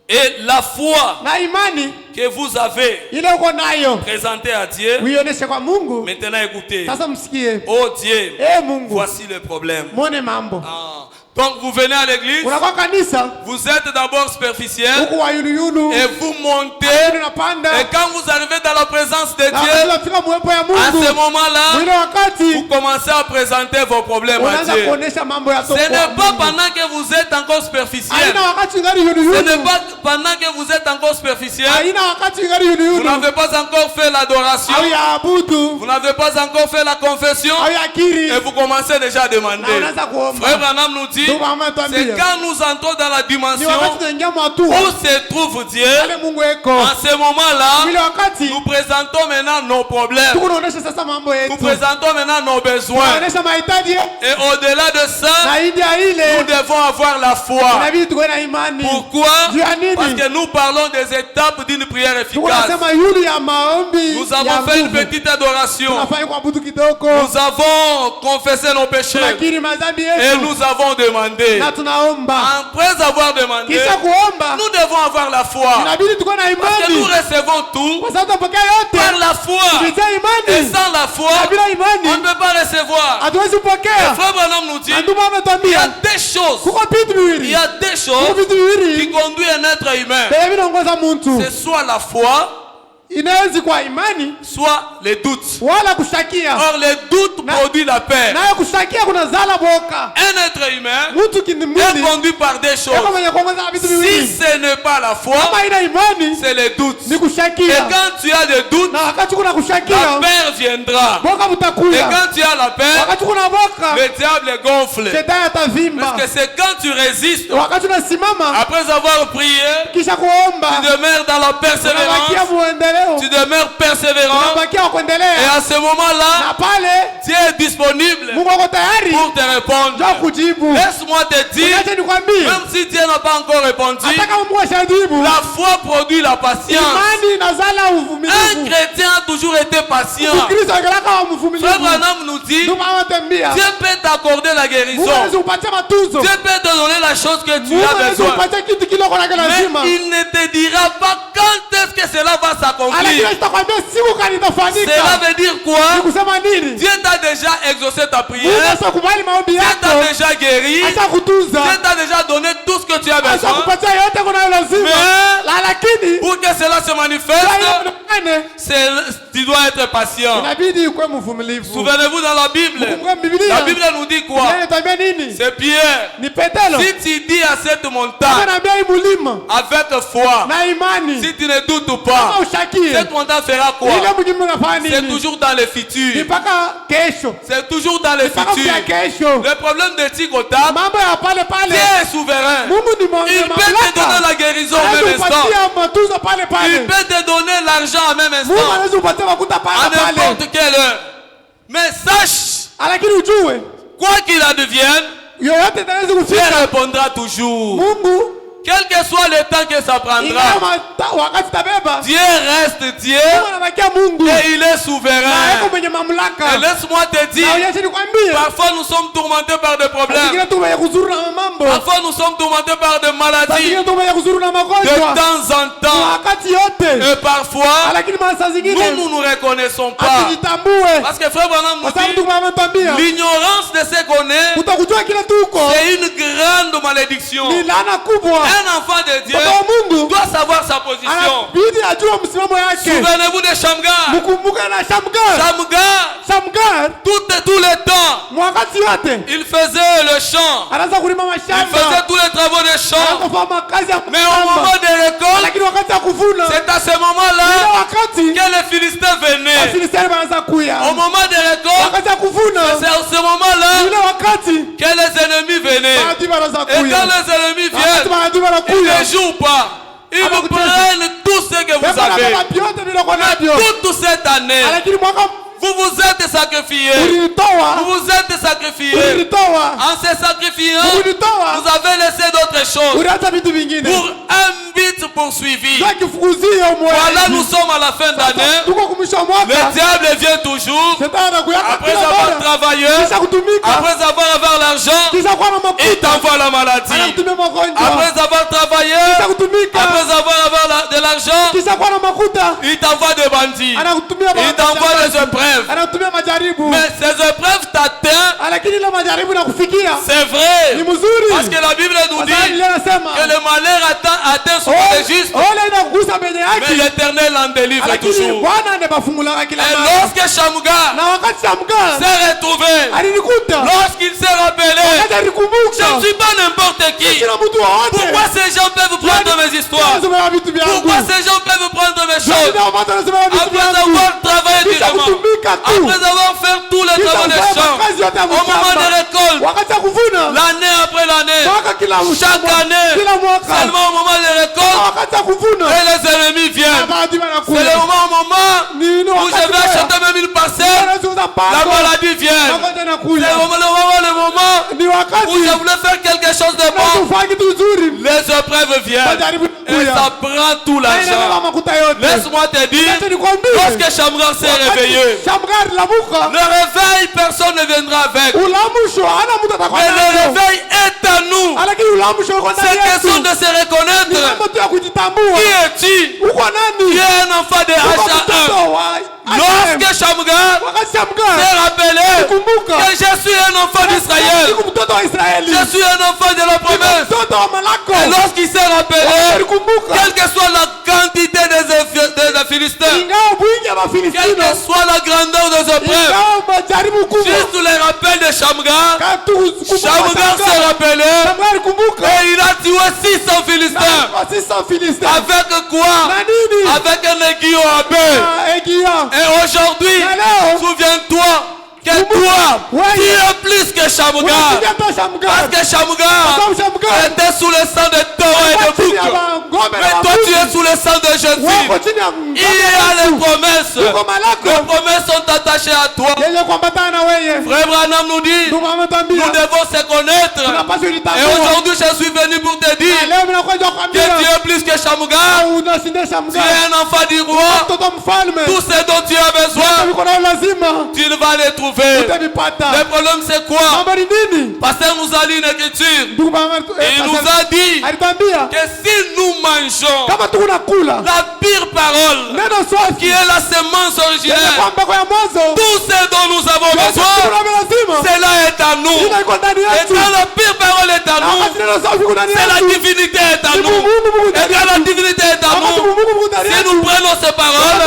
Et la foi na imani que vous avez ile uko nayo présentée à Dieu, uionyeshe kwa Mungu. maintenant écoutez. Sasa msikie. Oh Dieu, Mungu, voici le problème. Mwone mambo. Ah. Donc vous venez à l'église, Unakuwa kanisa, vous êtes d'abord superficiel huku wa yulu et vous montez. unapanda. Et quand vous arrivez dans la présence de Na Dieu, unafika mwepo ya à Mungu. ce moment-là, Ile wakati vous commencez à présenter vos problèmes à unaanza Dieu. kuonesha mambo ya Ce n'est pas pendant que vous êtes encore superficiel. Haina wakati ngari Ce yulu. n'est pas pendant que vous êtes encore superficiel. Haina wakati ngari Vous yulu. n'avez pas encore fait l'adoration. Au ya abudu. Vous n'avez pas encore fait la confession. Au ya kiri. Et vous commencez déjà à demander. Na unaanza kuomba. Frère Branham nous dit, Ndio mama tuambia. c'est quand nous entrons dans la Ni dimension wakati tunaingia mwatua. où se trouve Dieu. Ale Mungu eko. En ce moment-là, Ile wakati nous présentons maintenant nos problèmes. tukunaonesha sasa mambo Nous yetu. présentons maintenant nos besoins. Tunaonesha mahitaji yetu. Et au-delà de ça, Na idi ya nous ile devons avoir la foi. inabidi tuwe na imani. Pourquoi? Juu ya nini? Parce que nous parlons des étapes d'une prière efficace. Tunasema yulu ya maombi. Nous ya avons fait une nguvu. petite adoration. Tunafanya kuabudu kidogo. Nous avons confessé nos péchés. Tunakiri madhambi Et yetu. nous avons demandé. Na tunaomba. Après avoir demandé, Kisha kuomba. nous devons avoir la foi. Inabidi tuwe na Parce que nous imani. recevons tout Kwa sababu tunapokea yote. par la foi. Kupitia Et imani. sans la foi, Na bila on ne imani peut pas recevoir. hatuwezi Et kupokea. Frère Branham nous dit, Na ndio maana il y a tuambia des choses. kuko vitu Il viwili. y a des Kuko choses vitu qui viwili. conduisent un être humain. Bebe vinaongoza mtu. C'est soit la foi, Inawezi kwa imani soit les doutes. wala kushakia. Or, les doutes produisent la paix. Nayo kushakia kuna zala boka. Un être humain Mtu est kinimwili. conduit par des choses. Yako mwenye kuongoza vitu Si viwili. ce n'est pas la foi, Kama ina imani c'est les doutes. ni Et kushakia. quand tu as des doutes, Na wakati kuna la kushakia, peur viendra. boka Et mutakuya. quand tu as la peur, Wakati kuna boka, le diable gonfle. shetani atavimba. Parce que c'est quand tu résistes, Wakati unasimama après avoir prié, kisha kuomba, tu demeures dans la unabakia persévérance, muendeleo. tu demeures persévérant. Unabakia Et kuendelea. à ce moment-là, Na pale Dieu est disponible Mungu ako tayari pour te répondre. njoo kujibu. Laisse-moi te dire, Niache nikwambie, même si Dieu n'a pas encore répondu, hata kama Mungu ashajibu, la foi produit la patience. imani inazala Un uvumilivu. chrétien a toujours été patient. Ukristo angelaka wa Frère mvumilivu. Branham nous dit, Ndio maana tembea. Dieu peut t'accorder la Mungu guérison. anaweza kupatia matuzo. Dieu peut te donner la chose que tu Mungu as anaweza besoin. kupatia kitu kile uko nacho Mais lazima. il ne te dira pas quand est-ce que cela va Lakini s'accomplir. sitakwambia siku gani itafanyika. Cela veut dire Ni quoi? kusema nini? Dieu t'a déjà exaucé ta Mungu prière. asakubali maombi Dieu t'a yako. déjà guéri. Acha kutunza. Dieu t'a déjà donné tout ce que tu as Acha besoin. kupatia yote kuna lazima. Mais Lakini pour que cela se kwa manifeste, hiyo mnaone, tu dois être patient. inabidi ukuwe mvumilivu. Souvenez-vous dans la Bible. Kumbuka Biblia. La Bible nous dit quoi? Biblia inatuambia nini? C'est Pierre. Ni Petelo. Si tu dis à cette montagne Anaambia hii mulima avec foi, na imani. si tu ne doutes Kama pas, ushakie. cette montagne fera quoi? Ile mjimbo unafanya C'est nini? toujours dans le Ni futur. mpaka kesho. C'est toujours dans le Mpaka futur. pia kesho. Le problème de Tigotable, Mambo ya pale pale. Dieu est souverain. Mungu ni mwenye Il peut te donner mamlaka. la guérison au même Anaweza instant. kupatia matuzo pale Il pale. peut te donner l'argent au même Mungu instant. anaweza kupatia makuta À pale pale. n'importe quelle heure. Mais sache, Lakini ujue quoi qu'il advienne, yoyote itaweza Dieu kufika. répondra toujours. Mungu Quel que soit le temps que ça prendra, ingawa wakati tabeba. Dieu reste Dieu Mungu anabakia Mungu. et il est Na yako souverain. mwenye Et mamlaka. laisse-moi te Na dire, uyache nikwambie. parfois nous sommes tourmentés par des problèmes. Wengine tu mwenye kuzuru na mambo. Parfois nous sommes tourmentés par des maladies. Wengine tu mwenye kuzuru na De magonjwa. temps en temps. Wakati yote. Et parfois, Lakini mara zingine nous ne reconnaissons pas. atujitambue. Parce que Frère Branham Kwa sababu nous Mungu ametwambia dit, l'ignorance de ce qu'on est, utakujua kile tu uko. c'est une grande malédiction. Ni laana kubwa. Un enfant de Dieu Mtoto wa Mungu doit savoir sa position. anabidi ajue msimamo yake. Souvenez-vous de Shamgar. Mkumbuke na Shamgar. Shamgar Tout le temps, wakati yote il faisait le champ. anaanza kulima Il mashamba. faisait tous les travaux de champ. Anafanya makazi ya Mais au moment shamba. des récoltes, Lakini wakati ya kuvuna c'est à ce ile moment-là wakati que les Philistins venaient. Wafilisti wanaanza kuya. Au moment des récoltes, Wakati ya kuvuna c'est à ce moment-là ile wakati que les ennemis venaient. maadui wanaanza Et quand kuya. les ennemis Wakati viennent, maadui ils wanakuya. ne jouent pas. Ils vous prennent tout ce que vous Beba na avez. baba vyote vilivyo navyo. Toute cette année, Lakini mwaka vous vous êtes sacrifiés. ulinitoa. Vous vous êtes sacrifiés. Ulinitoa. En se sacrifiant, Ulinitoa. vous avez laissé d'autres choses Uliacha vitu vingine. pour un but poursuivi. Ndio kifukuzio moyo. Voilà, nous sommes à la fin d'année. Tuko kumwisho wa Le mwaka. diable vient toujours. Shetani anakuyaka Après kila avoir mara. travaillé, Kisha kutumika. après avoir l'argent, Kisha kuwa na il makuta. t'envoie la maladie. Anakutumia magonjwa. Après avoir travaillé, Kisha kutumika. après anakuwa na makuta, il t'envoie des bandits, anakutumia il t'envoie des épreuves. anakutumia majaribu. Mais ces épreuves t'atteignent, Lakini ile majaribu nakufikia. c'est vrai. Ni mzuri. Parce que la Bible nous dit Biblia inasema que le malheur atteint souvent les justes, ole inakugusa benye mais haki. l'Éternel en délivre Lakini toujours. Bwana ndiye bafungulaka kila Et mara. lorsque Shamgar Na wakati Shamgar s'est retrouvé, alinikuta, lorsqu'il s'est rappelé, wakati je alikumbuka, ne suis pas n'importe qui. kila mtu wote. Pourquoi ces gens peuvent prendre mes histoires? Anasema vitu vyangu. Pourquoi ces gens peuvent prendre mes choses? Ndio maana anasema vitu Après vyangu. avoir travaillé Kisha durement, kutumika tu. après avoir fait tous les Kisha travaux des kufanya champs, kazi yote ya au moment mshamba. de récolte, Wakati ya kuvuna, l'année après l'année, mwaka kila chaque mwaka, année, kila mwaka, seulement au moment de récolte, wakati ya kuvuna, et les ennemis viennent. maadui C'est wanakuja. le moment Ni où je vais acheter même une parcelle, la maladie vient. Magonjwa C'est yanakuja. le moment Ni où wakati je voulais faire quelque chose de bon. unafanya kitu nzuri. Les épreuves viennent Majaribu et yanakuja. ça prend tout Na inabeba l'argent. makuta yote. Laisse-moi te dire, Acha nikwambie. lorsque Shamgar s'est réveillé, Shamgar lamuka. le réveil, personne ne viendra avec. Ulamusho hana mtu atakuwa Mais le nayo. réveil est à nous. Lakini ulamusho uko ndani C'est question yetu. de se Ni reconnaître. mambo tu ya kujitambua. Qui es-tu? Uko nani? Tu es un enfant de Uko H1. mtoto wa Lorsque Shamgar wakati Shamgar s'est rappelé kumbuka que je suis un enfant d'Israël, Siku mtoto wa Israeli. je suis un enfant de la promesse. Mtoto wa Malako. Et lorsqu'il s'est rappelé, Alikumbuka. quelle que soit la quantité des Philistins, Ingawa mwingi ya quelle Mafilistino. que soit la grandeur des épreuves, Ingawa majaribu kubwa. juste les rappels de Shamgar, Katu kumbuka Shamgar s'est rappelé Shamgar alikumbuka. et il a tué 600 Philistins. Kwa 600 Philistins. Avec quoi? Na nini? Avec un aiguillon à bain. Egia. Et aujourd'hui, Na leo. souviens-toi que toi, Ouais. tu es plus que Shamgar. Unapiga toa Shamgar. Parce que Shamgar Sababu Shamgar. était sous le sang de taureaux et de Chini ya boucs. ng'ombe Mais na toi, tu mbuzi. es sous le sang de Jésus. Wako chini ya Il y a les promesses. Uko Malako. Les promesses sont attachées à toi. Yenye kuambatana na wewe. Frère Branham nous dit, Ndugu ametambia. nous devons se connaître. Tunapaswa Et kujitambua. aujourd'hui, je suis venu pour te Na dire leo mimi nakuja que tu kukwambia. es plus que Shamgar. Unashinda Tu Shamgar. es un enfant du roi. Mtoto mfalme. Tout ce dont tu as besoin, Uko na lazima. tu vas les trouver. Utavipata. Le problème, c'est quoi? Mambo ni nini? Pasteur nous a lu une écriture. Ndugu mama Et il nous a dit alitambia que si nous mangeons kama tunakula la pire parole, neno safi qui est la semence yenye originaire, kwa mbako ya mwanzo tout ce dont nous avons besoin, lazima cela est à nous. ina iko ndani Et yetu. quand la pire parole est à Na nous, wakati neno safi iko ndani c'est la yetu. divinité est à Ni nous. Mungu Et quand la divinité est à Wakati nous, Mungu ndani si yetu. nous prenons ces paroles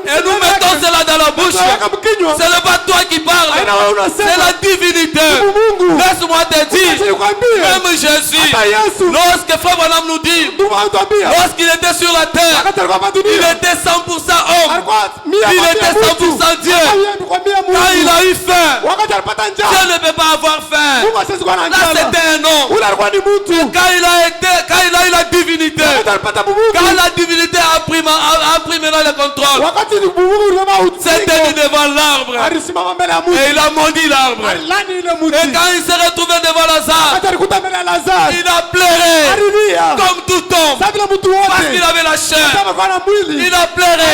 et nous mettons cela dans la bouche, Tunaweka mkinywa. ce n'est pas toi qui parles, Haina wewe unasema. c'est la divinité. Ni Mungu. Laisse-moi te Acha dire, nikwambie. même Jésus, Hata Yesu. lorsque Frère Branham nous dit, Ndugu anatuambia. lorsqu'il était sur la terre, Wakati alikuwa hapa il dunia. était 100% homme. Alikuwa mia Il kwa était mia 100% mtu. Dieu. Hata yeye alikuwa mia Mungu. Quand il a eu faim, Wakati alipata Dieu njaa. ne peut pas avoir faim. Mungu asiwezi kuwa na Là, njaa. c'était un homme. Ule alikuwa ni mtu. Quand il a eu la divinité, Wakati alipata Mungu. quand la divinité a pris maintenant le contrôle, Wakati ni Mungu ulikuwa s'est tenu devant l'arbre alisimama mbele ya mtu. et il a maudit l'arbre. Alilani ile Et mti. quand il s'est retrouvé devant Lazare, Wakati alikuta mbele ya Lazaro. il a pleuré Alilia. comme tout homme Sasa vile mtu parce wote. qu'il avait la chair. Kama kwa na mwili. Il a pleuré,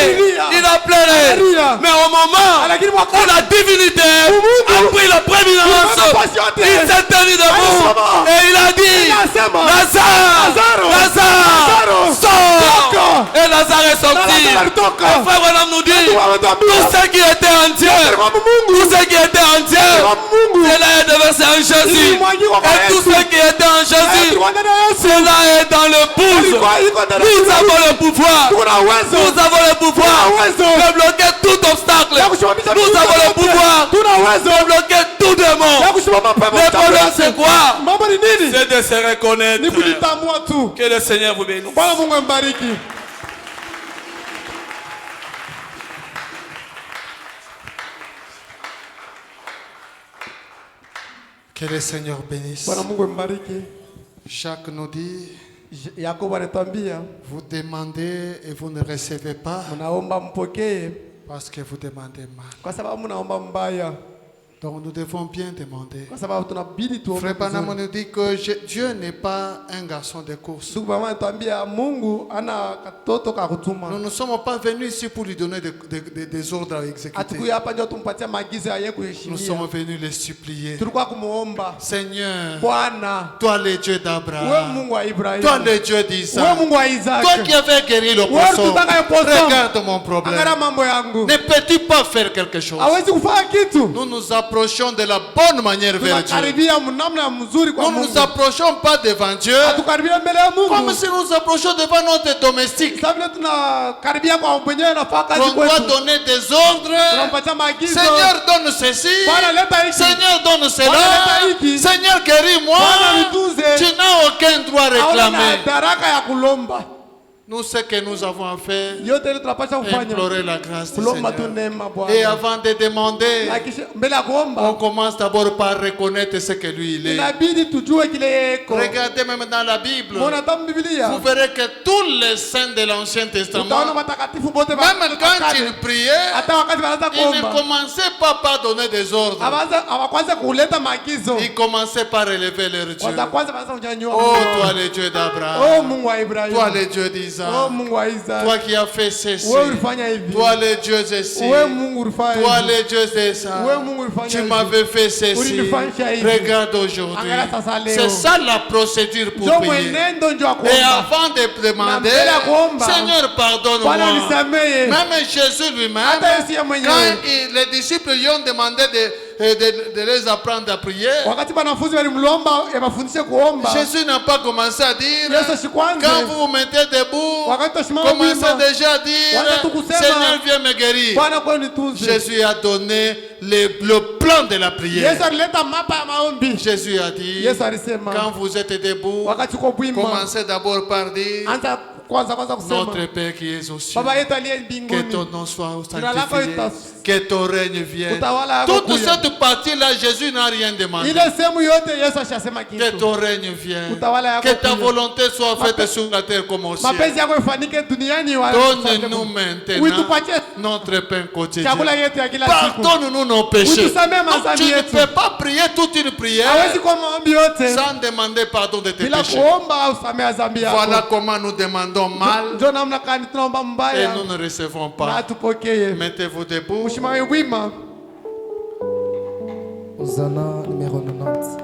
il a pleuré. Mais au moment Lakini où wakati la divinité a pris la prééminence, il s'est tenu debout et il a dit, Lazare, Lazare, sors. Et Lazare est sorti. Et Frère Branham nous dit, tout ce qui était en Dieu, tout ce qui était en Dieu, cela est déversé en Jésus. Et tout ce qui était en Jésus, cela est dans le pouce. Nous avons le pouvoir. Nous avons le pouvoir de bloquer tout obstacle. Nous avons le pouvoir de bloquer tout démon. Le problème c'est quoi? Mambo ni nini? C'est de se reconnaître. Ni kujitambua tu. Que le Seigneur vous bénisse. Bwana Mungu ambariki. Que le Seigneur bénisse. Bwana Mungu ambariki. Jacques nous dit, Yakobo anatuambia vous demandez et vous ne recevez pas mnaomba mpokee parce que vous demandez mal. kwa sababu mnaomba mbaya. Donc nous devons bien demander. Kwa sababu tunabidi tuombe Frère Branham vizuri. nous dit que Dieu n'est pas un garçon de course. Ndugu mama anatuambia Mungu ana katoto ka Nous kutuma. ne sommes pas venus ici pour lui donner des ordres à exécuter. Hatukuya hapa ndio tumpatie maagizo ya yeye Nous kuheshimia. sommes venus les supplier. Tulikuwa kumuomba Seigneur, Bwana, toi le Dieu wewe d'Abraham, Mungu wa Ibrahimu, toi le Dieu wewe d'Isaac, Mungu wa Isaac, toi qui avais guéri le wewe poisson, tutakayeposa. regarde mon problème. Angalia mambo yangu. Ne peux-tu pas faire quelque chose? Hawezi kufanya kitu. Nous nous approchons de la bonne manière vers Dieu. Tunakaribia namna mzuri kwa Nous ne Mungu. nous approchons pas devant Dieu Tukaribia mbele ya comme Mungu. si nous nous approchions devant notre domestique. Sasa vile tunakaribia kwa mwenyewe nafaa kazi On doit kwetu. donner des ordres. Tunampatia maagizo. Seigneur, donne ceci. Bwana leta hiki. Seigneur, donne cela. Bwana leta hiki. Seigneur, guéris-moi. Bwana nitunze. Tu n'as aucun droit à Hauna réclamer. daraka ya kulomba. Nous, ce que nous avons à faire, Yote ile tunapaswa kufanya. implorer la grâce du Kulomba tu Seigneur. neema Et Bwana. avant de demander, Na kisha mbele ya on kuomba commence d'abord par reconnaître ce que lui il est. inabidi tujue kile yeko. Regardez même dans la Bible, Mbona tamu Biblia? vous verrez que tous les saints de l'Ancien Utaona Testament, matakatifu bote ba. même quand ils priaient, hata wakati wanaanza ils ne kuomba. commençaient pas par donner des ordres. Hawakwanza kuleta maagizo. Ils commençaient par élever leur Dieu. Kwanza wanaanza kunyanyua. Oh, toi le Dieu Oh d'Abraham, Mungu wa Ibrahimu. toi le Dieu Oh d'Isaac, Mungu wa Isaac. toi qui as fait ceci, Wewe ulifanya hivi. toi le Dieu ceci, Wewe Mungu ulifanya toi hivi. le Dieu de ça, Wewe Mungu ulifanya tu hivi. m'avais fait ceci. Ulinifanyisha hivi. Regarde aujourd'hui, Angalia sasa leo. c'est ça la procédure pour Ndio prier. mwenendo ndio wa Et kuomba. avant de demander, mbele ya kuomba, Seigneur Bwana pardonne-moi. nisamehe. Même Jésus lui-même, Hata Yesu yeye mwenyewe. quand les disciples lui ont demandé de les apprendre à prier, Wakati wanafunzi walimlomba yabafundishe kuomba. Jésus n'a pas commencé à dire, Yesu shikwanze. quand vous vous mettez debout, Wakati tusimama commencez wima. déjà à dire, Wacha tu kusema, Seigneur viens me guérir. Bwana kwa nitunze. Jésus a donné le plan de la prière. Yesu alileta mapa ya maombi. Jésus a dit, Yesu alisema quand vous êtes debout, wakati uko bwima commencez d'abord par dire, anza kwanza kusema notre Père qui es aux cieux, Baba yetu aliye que mbinguni. ton nom soit Jina lako sanctifié, litas- que ton règne vienne. Utawala wako Toute kuja. cette partie-là, Jésus n'a rien demandé. Ile sehemu yote Yesu ashasema Que kitu. ton règne vienne. Utawala yako Que ta kuja. volonté soit faite sur la terre comme au ciel. Mapenzi yako ifanyike duniani wa. Donne-nous maintenant Uitupatie notre pain quotidien. chakula yetu ya kila siku. Pardonne-nous nos péchés. Utusamee Donc, madhambi tu ne yetu. peux pas prier toute une prière Hawezi kwa maombi yote sans demander pardon de tes bila péchés. kuomba usamea dhambi yako. Voilà comment nous demandons mal Ndio namna kani tunaomba et mbaya nous ne recevons na pas. atupokee. Mettez-vous debout. Ushimame wima. Hosanna numéro 90.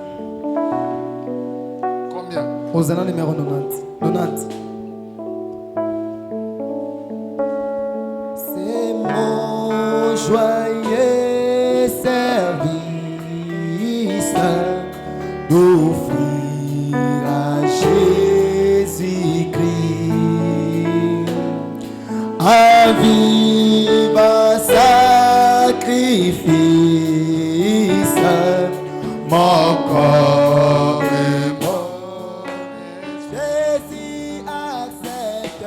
Combien? Hosanna numéro 90. 90. C'est mon joyeux service d'offrir à Jésus-Christ un vivant sacrifice, mon corps et mon Jésus accepte.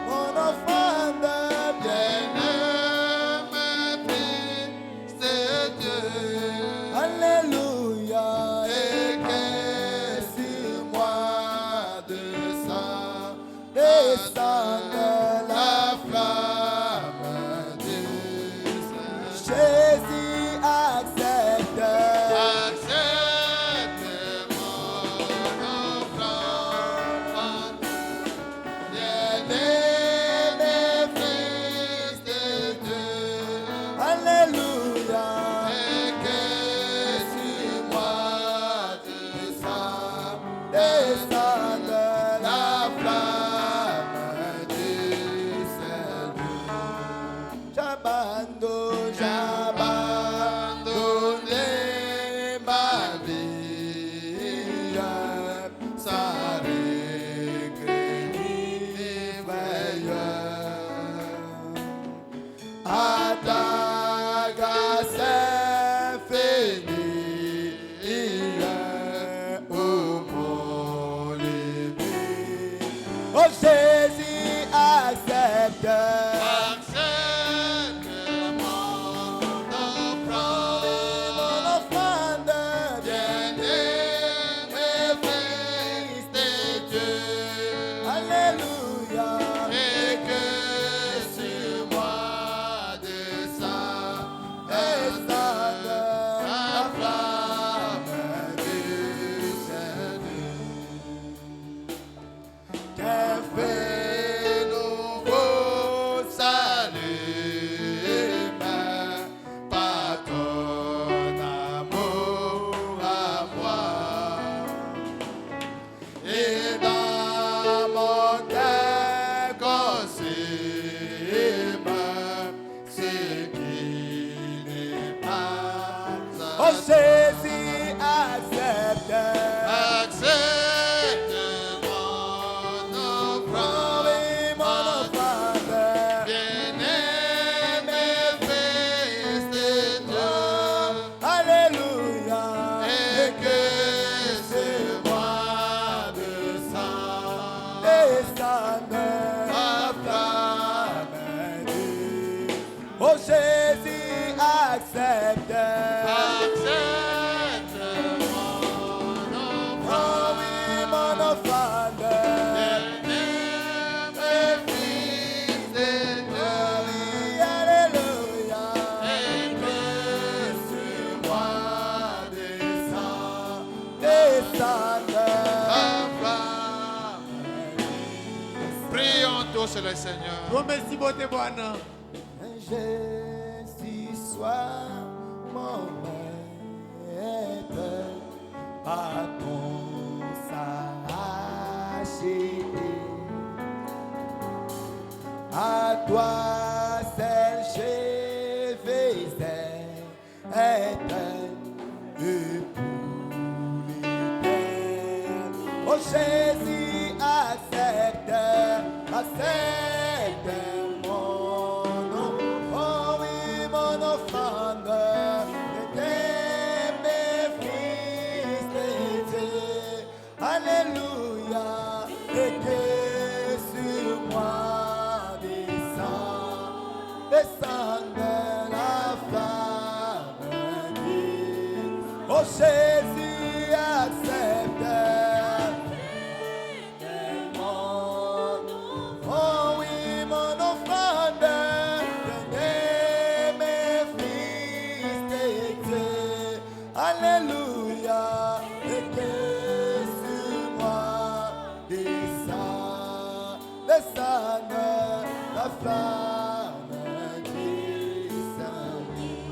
Mon offrande Alléluia. Et que sur moi descende la flamme du Saint. Jésus accepte. Alléluia. Et que sur moi descende la flamme du Saint. J'abandonne ma vie sans regret ni veilleur. À ta grâce infinie, ô mon libéré. Oh Jésus, accepte. Mon offrande, bien-aimé Fils de Dieu. Alléluia. Et que sur Oh Jésus, accepte. Accepte mon Oh offrande. oui, mon offrande. Bien-aimé Fils de Dieu, Oh oui, alléluia. et que sur moi descend Descende. ta flamme. Prions tous le Seigneur. Tuombe bote Bwana. Jésus soit mon maître, pardon ça acheté. À toi seul je vais être et pour l'éternel. Oh Jésus, accepte mon offrande. Oh oui, mon offrande. De mes fils de Dieu. Alléluia. Et que sur moi descende la flamme vive. Oh Jésus, accepte. Oh oui, mon offrande, de mes fils de Dieu. Alléluia, et que sur moi descende la flamme du salut.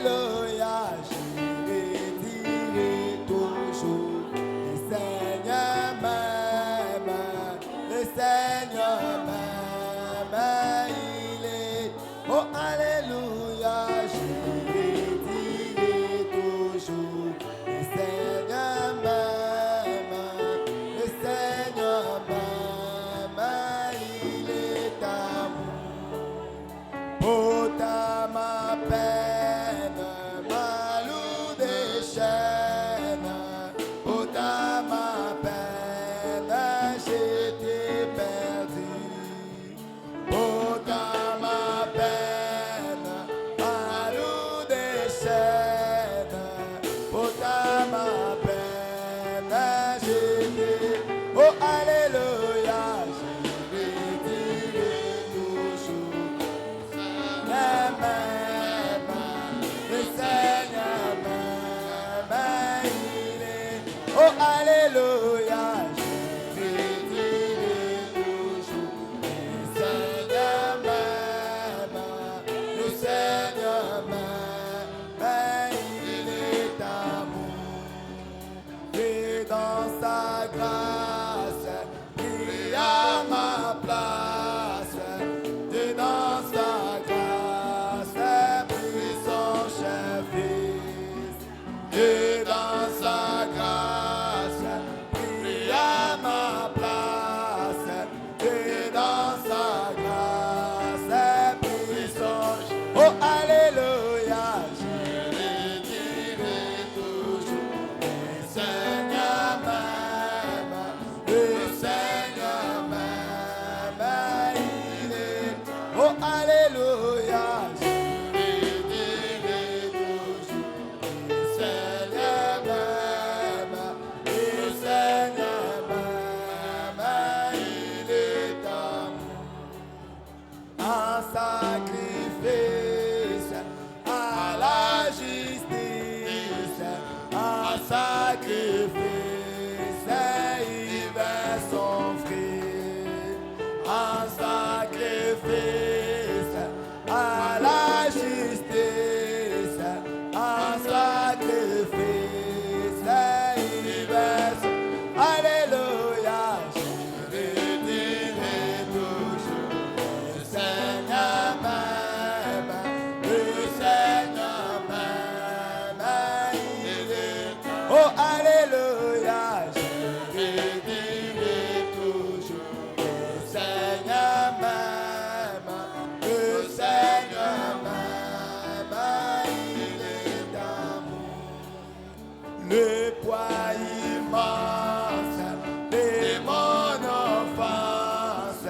Alléluia, je vais dire toujours, le Seigneur m'aime, le Seigneur m'aime, il est, oh Alléluia, je vais dire toujours, le Seigneur m'aime, le Seigneur m'aime, il est amour. Pour ta ma peine, ma lourde chaîne, pour ta ma peine, j'étais perdu. Pour ta ma peine, ma lourde chaîne, pour ta ma peine, j'étais. Oh Alléluia, je vais dire toujours. Le Seigneur m'aime, il est. Oh Alléluia, je vais dire toujours. Le Seigneur m'aime, le Seigneur m'aime, il est amour. Et dans sa grâce, il à ma place. Et dans sa grâce, pris son cher fils. Et dans sa grâce, pris à ma place. Et dans sa grâce, pris son cher. Oh Alléluia, je le dirai toujours. Le Seigneur m'aime, le Seigneur m'aime, il est. Oh Alléluia, je le dirai toujours. Le Seigneur m'aime, le Seigneur m'aime, il est amour. Un sacrifice à la justice, un sacrifice, il verse son fruit. Un sacrifice à la justice, un sacrifice, il verse. Alléluia, je le dirai toujours. Le Seigneur m'aime, le Seigneur m'aime, il est. Oh Alléluia, je le dirai toujours. Le Seigneur m'aime, le Seigneur m'aime, il est amour. Le poids immense de mon enfance,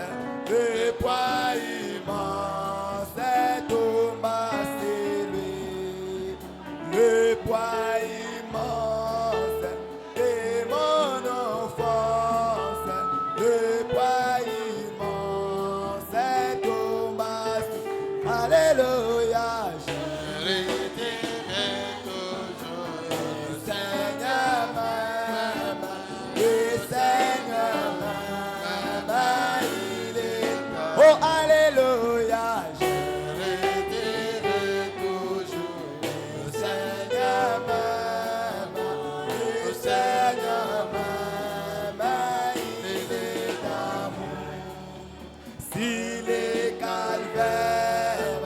le poids immense Thomas c'est lui. Le poids immense de mon enfance, le poids immense Thomas. Alléluia, je le dirai toujours. Le Seigneur m'aime, le Seigneur m'aime, il est. Oh Alléluia, je le dirai toujours. Le Seigneur m'aime, le Seigneur m'aime, il est amour. S'il est calvaire,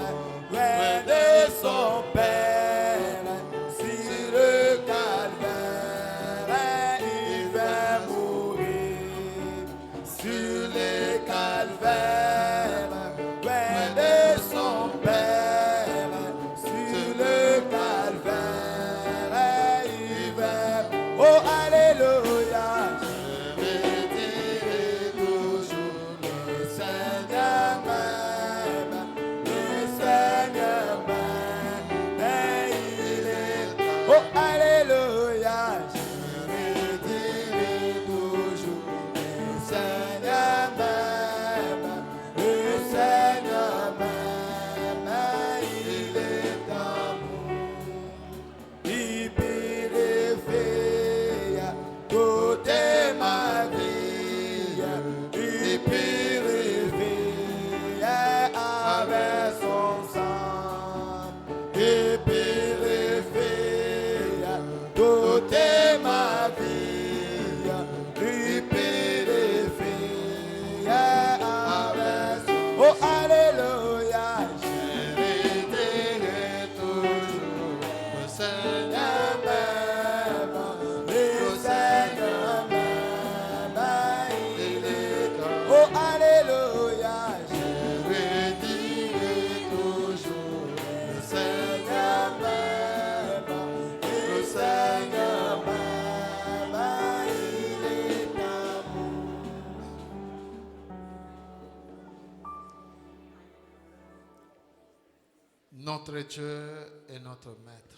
loin de son Père, si le calvaire, il va mourir. Sur le calvaire, loin de son Père, sur le calvaire, il va. Oh Alléluia, je vais dire toujours. Le Seigneur m'aime, le Seigneur m'aime, il est. Oh Alléluia, je vais dire toujours. Le Seigneur m'aime, le Seigneur m'aime, il est amour. Il purifie toute ma vie, il purifie avec son sang, il purifie Notre Dieu et notre Maître,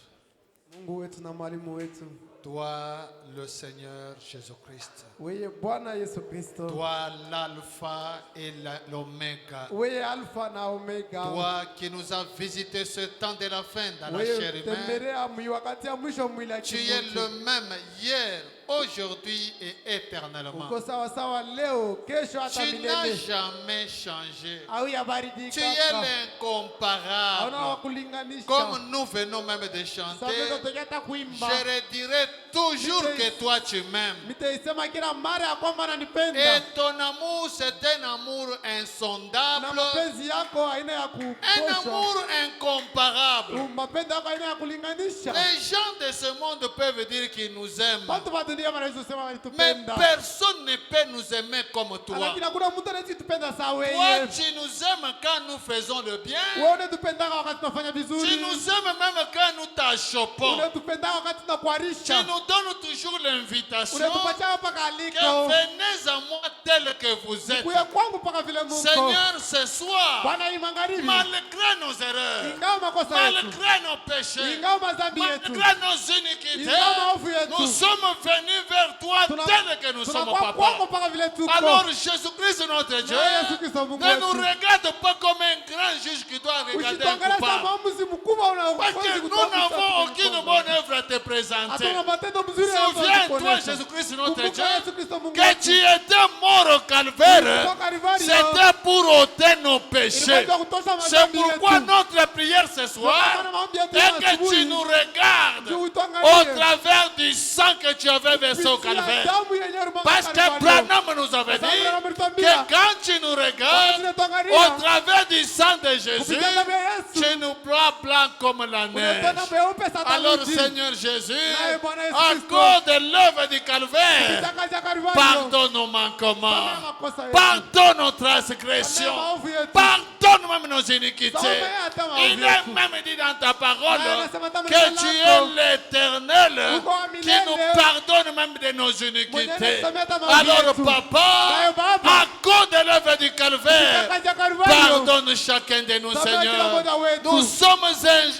Mungu wetu na mwalimu wetu, toi le Seigneur Jésus-Christ, wewe Bwana Yesu Kristo, toi l'alpha et l'oméga, wewe Alfa na Omega, toi qui nous as visité ce temps de la fin dans la wewe chair humaine, tembelea wakati ya mwisho mwili ya tu es kimutu. le même hier, aujourd'hui et éternellement. Uko sawa sawa leo, kesho hata Tu n'as milele. jamais changé. Au ya baridi Tu es Hauna l'incomparable. wakulinganisha. Comme nous venons même de chanter, Sababu tutakataa kuimba. je redirai toujours que toi tu m'aimes. Nitaisema kila mara ya kwamba ananipenda. Et ton amour, c'est un amour Na insondable, mapenzi yako haina ya un kutosha. amour incomparable. Mapenzi yako haina ya kulinganisha. Les gens de ce monde peuvent dire qu'ils nous aiment, Watu wa dunia wanaweza kusema mais wanatupenda. personne ne peut nous aimer comme toi. Lakini hakuna mtu anayetupenda sawa Toi, wewe. tu nous aimes quand nous faisons le bien. Wewe unatupenda wakati tunafanya Tu vizuri. nous aimes même quand nous t'achoppons. Unatupenda wakati Tu tunakuarisha. nous donnes toujours l'invitation Unatupatia hapa que kaliko. venez à moi tel que vous êtes. Kuya kwangu mpaka vile Mungu. Seigneur, ce soir, Bwana hii magharibi. malgré nos erreurs, Ingawa makosa yetu. malgré nos péchés, Ingawa madhambi yetu. malgré nos iniquités, Ingawa maovu yetu. nous sommes venus vers toi tel que nous sommes, Tunakuwa kwako papa. mpaka vile tuko. Alors Jésus-Christ notre Dieu, Na Yesu Kristo Mungu ne nous wetu. regarde pas comme un grand juge qui doit regarder un Usituangalie kama coupable. maamuzi mkubwa Parce que nous n'avons aucune bonne œuvre à te présenter. Hatuna matendo mzuri ya Souviens-toi, Jésus-Christ notre Kumbuka Dieu, Yesu Kristo Mungu que wetu. tu étais mort au calvaire. Ulikuwa Kalvari, C'était pour ôter nos péchés. ilikuwa kutosha C'est madhambi pourquoi yetu. notre prière ce soir Maana maombi yetu est ya que tu asubuhi. nous regardes Ndio au utuangalie. travers du sang que tu avais versé au Kupitia calvaire. damu yenye ulimwanga Parce que Kalvari. Branham nous avait Sababu Branham dit alituambia, que quand tu nous regardes unatuangalia, au travers du sang de Jésus, kupitia damu ya Yesu, tu nous prends blanc comme la neige. unatuona mweupe sasa Alors luji. Seigneur Jésus, Naye Bwana Yesu à Kristo, cause de l'œuvre du calvaire, kupitia kazi ya Kalvari, pardonne nos manquements, samehe makosa yetu. pardonne nos transgressions, Samehe maovu yetu. pardonne même nos iniquités. Samehe hata maovu Il est yetu. même dit dans ta parole Naye anasema hata que maneno tu yako, es l'Éternel uko wa qui milele, nous pardonne même de nos iniquités. mwenye anasamehe hata maovu Alors yetu. papa, Naye Baba, à cause de l'œuvre du kupitia calvaire, kazi ya Kalvari, pardonne chacun de nous, samehe kila Seigneur. mmoja wetu. Nous sommes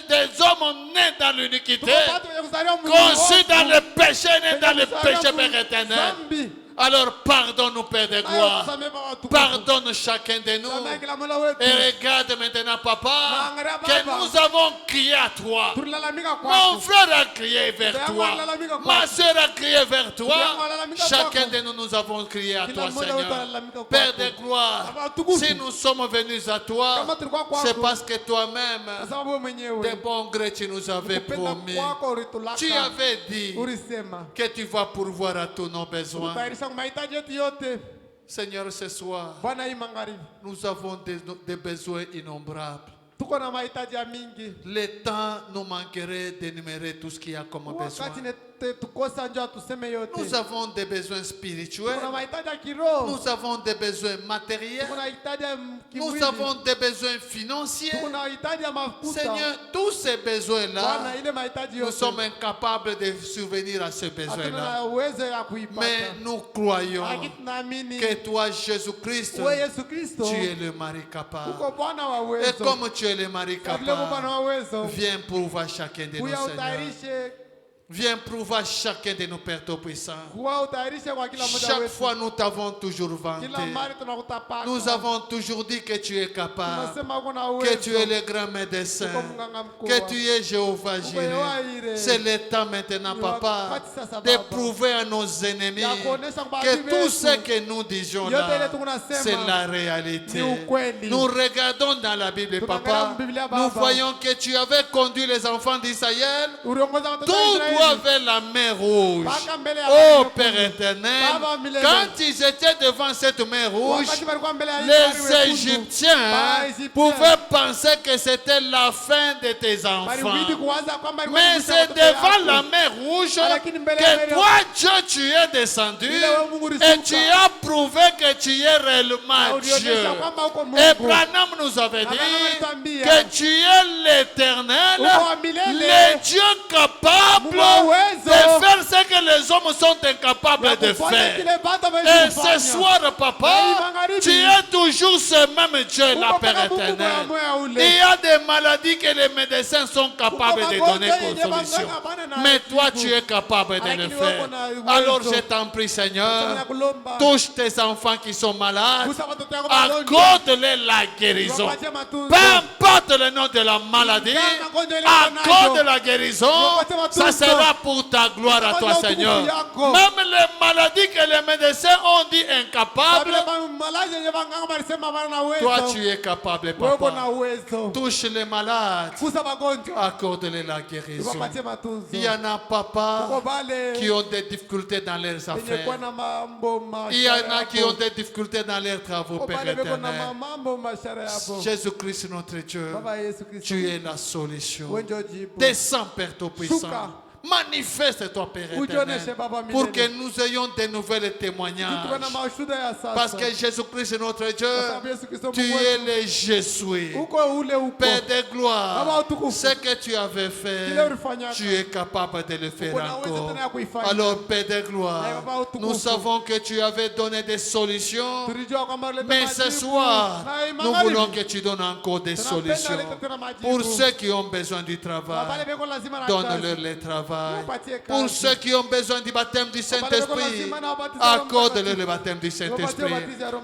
des hommes nés dans l'iniquité, Tuko watu wenye kuzaliwa mwili conçus mwovu, dans le péché, nés dans le wenye kuzaliwa péché, mwili Père éternel. dhambi. Alors pardonne-nous, Père de Naye gloire. utusamehe Baba watukufu. Pardonne chacun de nous. Samehe kila mmoja wetu. Et regarde maintenant, papa, Angalia que Baba. nous avons crié à toi. Tulilalamika Mon kwako. frère a crié vers Ndugu yangu toi. analalamika Ma kwako. soeur a crié vers toi. Ndugu yangu analalamika Chacun kwako. de nous, nous avons crié à Kila toi, mmoja wetu Seigneur. analalamika Père kwako. de gloire, Baba watukufu. si nous sommes venus à toi, Kama tulikuwa kwako, c'est parce que toi-même, kwa sababu wewe mwenyewe de bon gré, tu nous avais kupenda promis. kwako ulitulaka. Tu avais dit Ulisema que tu vas pourvoir à tous nos besoins. utayarisha mahitaji yetu yote. Seigneur, ce soir, Bwana, hii magharibi nous avons des besoins innombrables. tuko na mahitaji ya mingi. Le temps nous manquerait d'énumérer tout ce qu'il y a comme besoin. Wakati tukosa njoo tuseme yote. Nous avons des besoins spirituels. Tuko na mahitaji ya kiroho. Nous avons des besoins matériels. Tuko na mahitaji ya Nous kimwili. avons des besoins financiers. Tuko na mahitaji ya mafuta. Seigneur, tous ces Bwana, besoins-là, ile mahitaji nous yote sommes incapables de subvenir à ces hatuna besoins-là. na uwezo ya Mais kuipata. nous croyons Lakini tunaamini que toi, Jésus-Christ, wewe Yesu Kristo tu es le mari capable. uko Bwana wa Et uwezo. comme tu es le mari Kwa vile uko Bwana wa capable, uwezo, viens pourvoir chacun de nous, kuya Seigneur. utayarishe, Viens pourvoir chacun de nos Pères Tout-Puissants. kuwa utayarishe kwa kila mmoja Chaque wetu. fois, nous t'avons toujours vanté. Kila mara tunakutapaka. Nous avons toujours dit que tu es capable, Tunasema uko na que tu es uwezo. le grand médecin, Uko mganga mkuu. que tu es Jéhovah Uko Yehova Jireh. Jireh. C'est le temps maintenant, Ni papa, wakati sasa, de Baba, prouver à nos ennemis ya kuonesha kwa que adui tout wetu, ce que nous disons yote ile là, tunasema, c'est la réalité. ni ukweli. Nous regardons dans la Bible, Tunaangalia papa, Biblia, nous Baba. voyons que tu avais conduit les enfants d'Israël Uliongoza watoto wa tout Israeli. droit vers la mer rouge. Mpaka mbele ya Oh bahari Père nyekundu. éternel, Baba milele. quand ils étaient devant cette mer rouge, Wakati walikuwa mbele ya hii bahari les nyekundu, Égyptiens Baegyptiens pouvaient penser que c'était la fin de tes walibidi enfants. kuwaza kwamba ilikuwa Mais ni mwisho c'est wa watoto devant yako. la mer rouge Lakini mbele ya que mer toi, Dieu, tu es descendu Ile wewe Mungu et ulishuka. tu as prouvé que tu es réellement Na ulionyesha Dieu. kwamba uko Mungu. Et Branham nous avait Na Branham dit alituambia, que tu es l'éternel, uko wa milele, le Dieu capable Mungu wa uwezo, de faire ce que les hommes sont incapables capable de Kufanya faire. kile Baba Et hawezi ce kufanya. soir, Papa, tu es toujours ce même Dieu, la Uko Père kama Mungu éternel. moya ule. Il y a des maladies que les médecins sont capables de donner comme solution. Mais toi, tu es capable de le faire. Alors je t'en prie, Seigneur, Nakulomba. touche tes enfants qui sont malades. Gusa watoto yako magonjwa. Accorde-les la guérison. Wapatie matunzo. Peu importe le nom de la maladie, accorde la guérison, ça sera pour ta gloire à toi, Seigneur. Même les maladies que les médecins ont dit incapables, toi tu es capable, Papa. Touche les malades, Gusa magonjwa. accorde-les la guérison. Wapatie matunzo. Il y en a, Papa, Uko bale qui ont des difficultés dans leurs wenye affaires. kuwa na mambo Il y en mashara a qui yapo. ont des difficultés dans leurs travaux, Uko Père bale beko na éternel. mambo mashara yapo. Jésus-Christ, notre Dieu, Baba Yesu Kristo. tu es la solution. Wewe ndio jibu. Descends, Père Tout-Puissant. Shuka. Manifeste-toi, Père Ujioneshe, éternel, Baba pour milele. que nous ayons de nouvelles Tuwe témoignages. na mashuhuda ya sasa. Parce que Jésus-Christ, notre Dieu, Kwa sababu Yesu Kristo tu Mungu es wetu. le Jésus. Uko ule uko. Père de Baba gloire, utukufu. ce que tu avais fait, Kile ulifanyaka. tu es capable de le faire Uko na uwezo encore. tena ya kuifanya. Alors, Père de Na gloire, Baba utukufu. nous savons que tu avais donné des solutions, Tulijua kwamba uleta mais ce majibu. soir, Na nous magharibi. voulons que tu donnes encore des Tunapenda solutions. ulete tena majibu. Pour ceux qui ont besoin du Wabale travail, beko lazima na donne-leur kazi. le travail. Wapatie Pour kazi. ceux qui ont besoin du baptême du Saint-Esprit, accorde-leur le baptême du Saint-Esprit.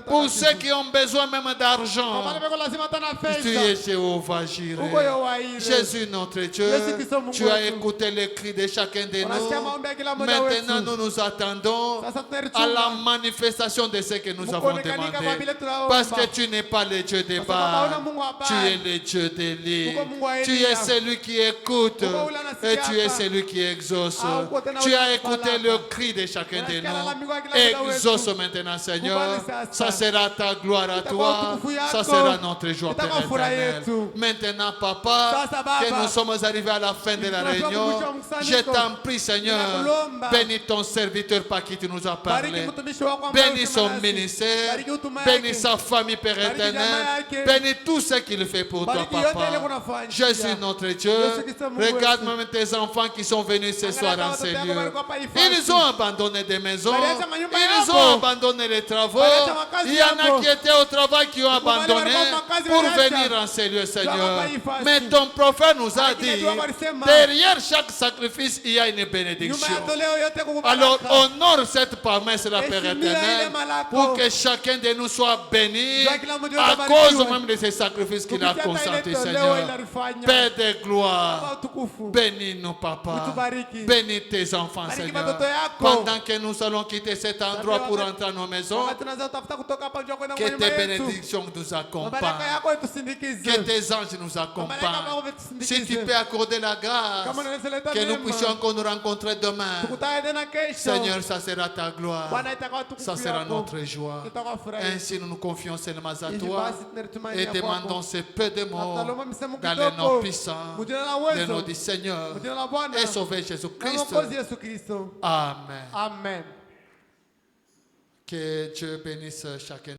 Pour ceux qui ont besoin même d'argent, Wabale beko lazima tana tu pesa. es Jéhovah Jireh. Uko Yowaire. Jésus notre Dieu, Yesu Kristo Mungu tu as wetu. écouté les cris de chacun de Unasikia nous. maombi ya kila mmoja Maintenant, wetu. nous nous attendons Sasa à la tunarichunga. manifestation de ce que nous avons Mukonekanika kwa demandé. vile tunaomba. Parce que tu n'es pas le Dieu des Kwa sababu hauna bas, Mungu wa tu bali. es le Dieu d'Élie. Uko Mungu wa Tu Elia. es celui qui écoute Uko ule et anasikia tu es hapa. celui qui exauce. Uko tena Tu ule as écouté anafalaka. le cri de chacun de Unasikia lalamiko ya nous. kila mmoja wetu. Exauce maintenant, Seigneur. Kubali sasa. Ça sera ta gloire à Itakuwa toi. utukufu yako. Ça sera notre joie Itakuwa furaha éternelle. yetu. Maintenant, Papa, Sasa, Baba, que nous sommes arrivés à la fin de la tunafika réunion, mwisho wa mkusanyiko. je t'en prie, Seigneur, Ninakulomba. bénis ton serviteur par qui tu nous as Bariki parlé. mtumishi wako ambaye Bénis ulisema son nasi. ministère, Bariki huduma bénis yake. sa famille, Père Bariki éternel, jamaa yake. bénis tout ce qu'il fait pour toi, Bariki yote ile Papa. unafanya. Jésus, notre Dieu, Yesu Kristo Mungu regarde wetu. même tes enfants qui sont venus ce Angalia soir kama en ces watoto yako lieux. walikuwa hapa hifadhi. Ils ont abandonné des maisons, Waliacha manyumba ils yako. ont abandonné les travaux. Waliacha makazi Il y en a yako. qui étaient au travail qui ont abandonné walikuwa makazi pour waliacha. venir en ces lieux, Seigneur. hapa hifadhi. Mais ton prophète nous a Lakini dit, Mungu alisema, derrière chaque sacrifice, il y a une Nyuma bénédiction. ya toleo yote kukubaraka. Alors honore cette promesse, la Père Heshimia ile éternel, malako. pour que chacun de nous soit béni Jua kila mmoja à atabarikiwa. cause même de ces sacrifices qu'il a Kupitia hata consentis, ile toleo Seigneur. ile alifanya. Père de gloire, Baba utukufu. bénis-nous, Papa. Utubariki. Bénis tes enfants, Bariki Seigneur. watoto yako. Pendant que nous allons quitter cet endroit pour rentrer à nos maisons, Wakati tunaanza kutafuta kutoka hapa njoo kwenda que kwenye tes nyumba yetu. bénédictions nous Mabaraka accompagnent. yako itusindikize. Que tes anges nous Mabaraka accompagnent. yako itusindikize. Si tu peux accorder la grâce, Kama unaweza leta que nous neema. puissions encore nous rencontrer demain. Tukutane tena kesho. Seigneur, ça sera ta gloire. Bwana itakuwa utukufu Ça sera yako. notre joie. Itakuwa furaha. Ainsi, nous nous confions seulement à Hivi toi basi tunalitumainia et demandons kwako. ce peu de mots Tunalomba misemo dans le kidogo. nom puissant Mujina la de uwezo. notre Seigneur Mujina la Bwana. et Sauveur Na Jésus-Christ. Mwokozi Yesu Kristo. Amen. Amen. Que Dieu bénisse chacun.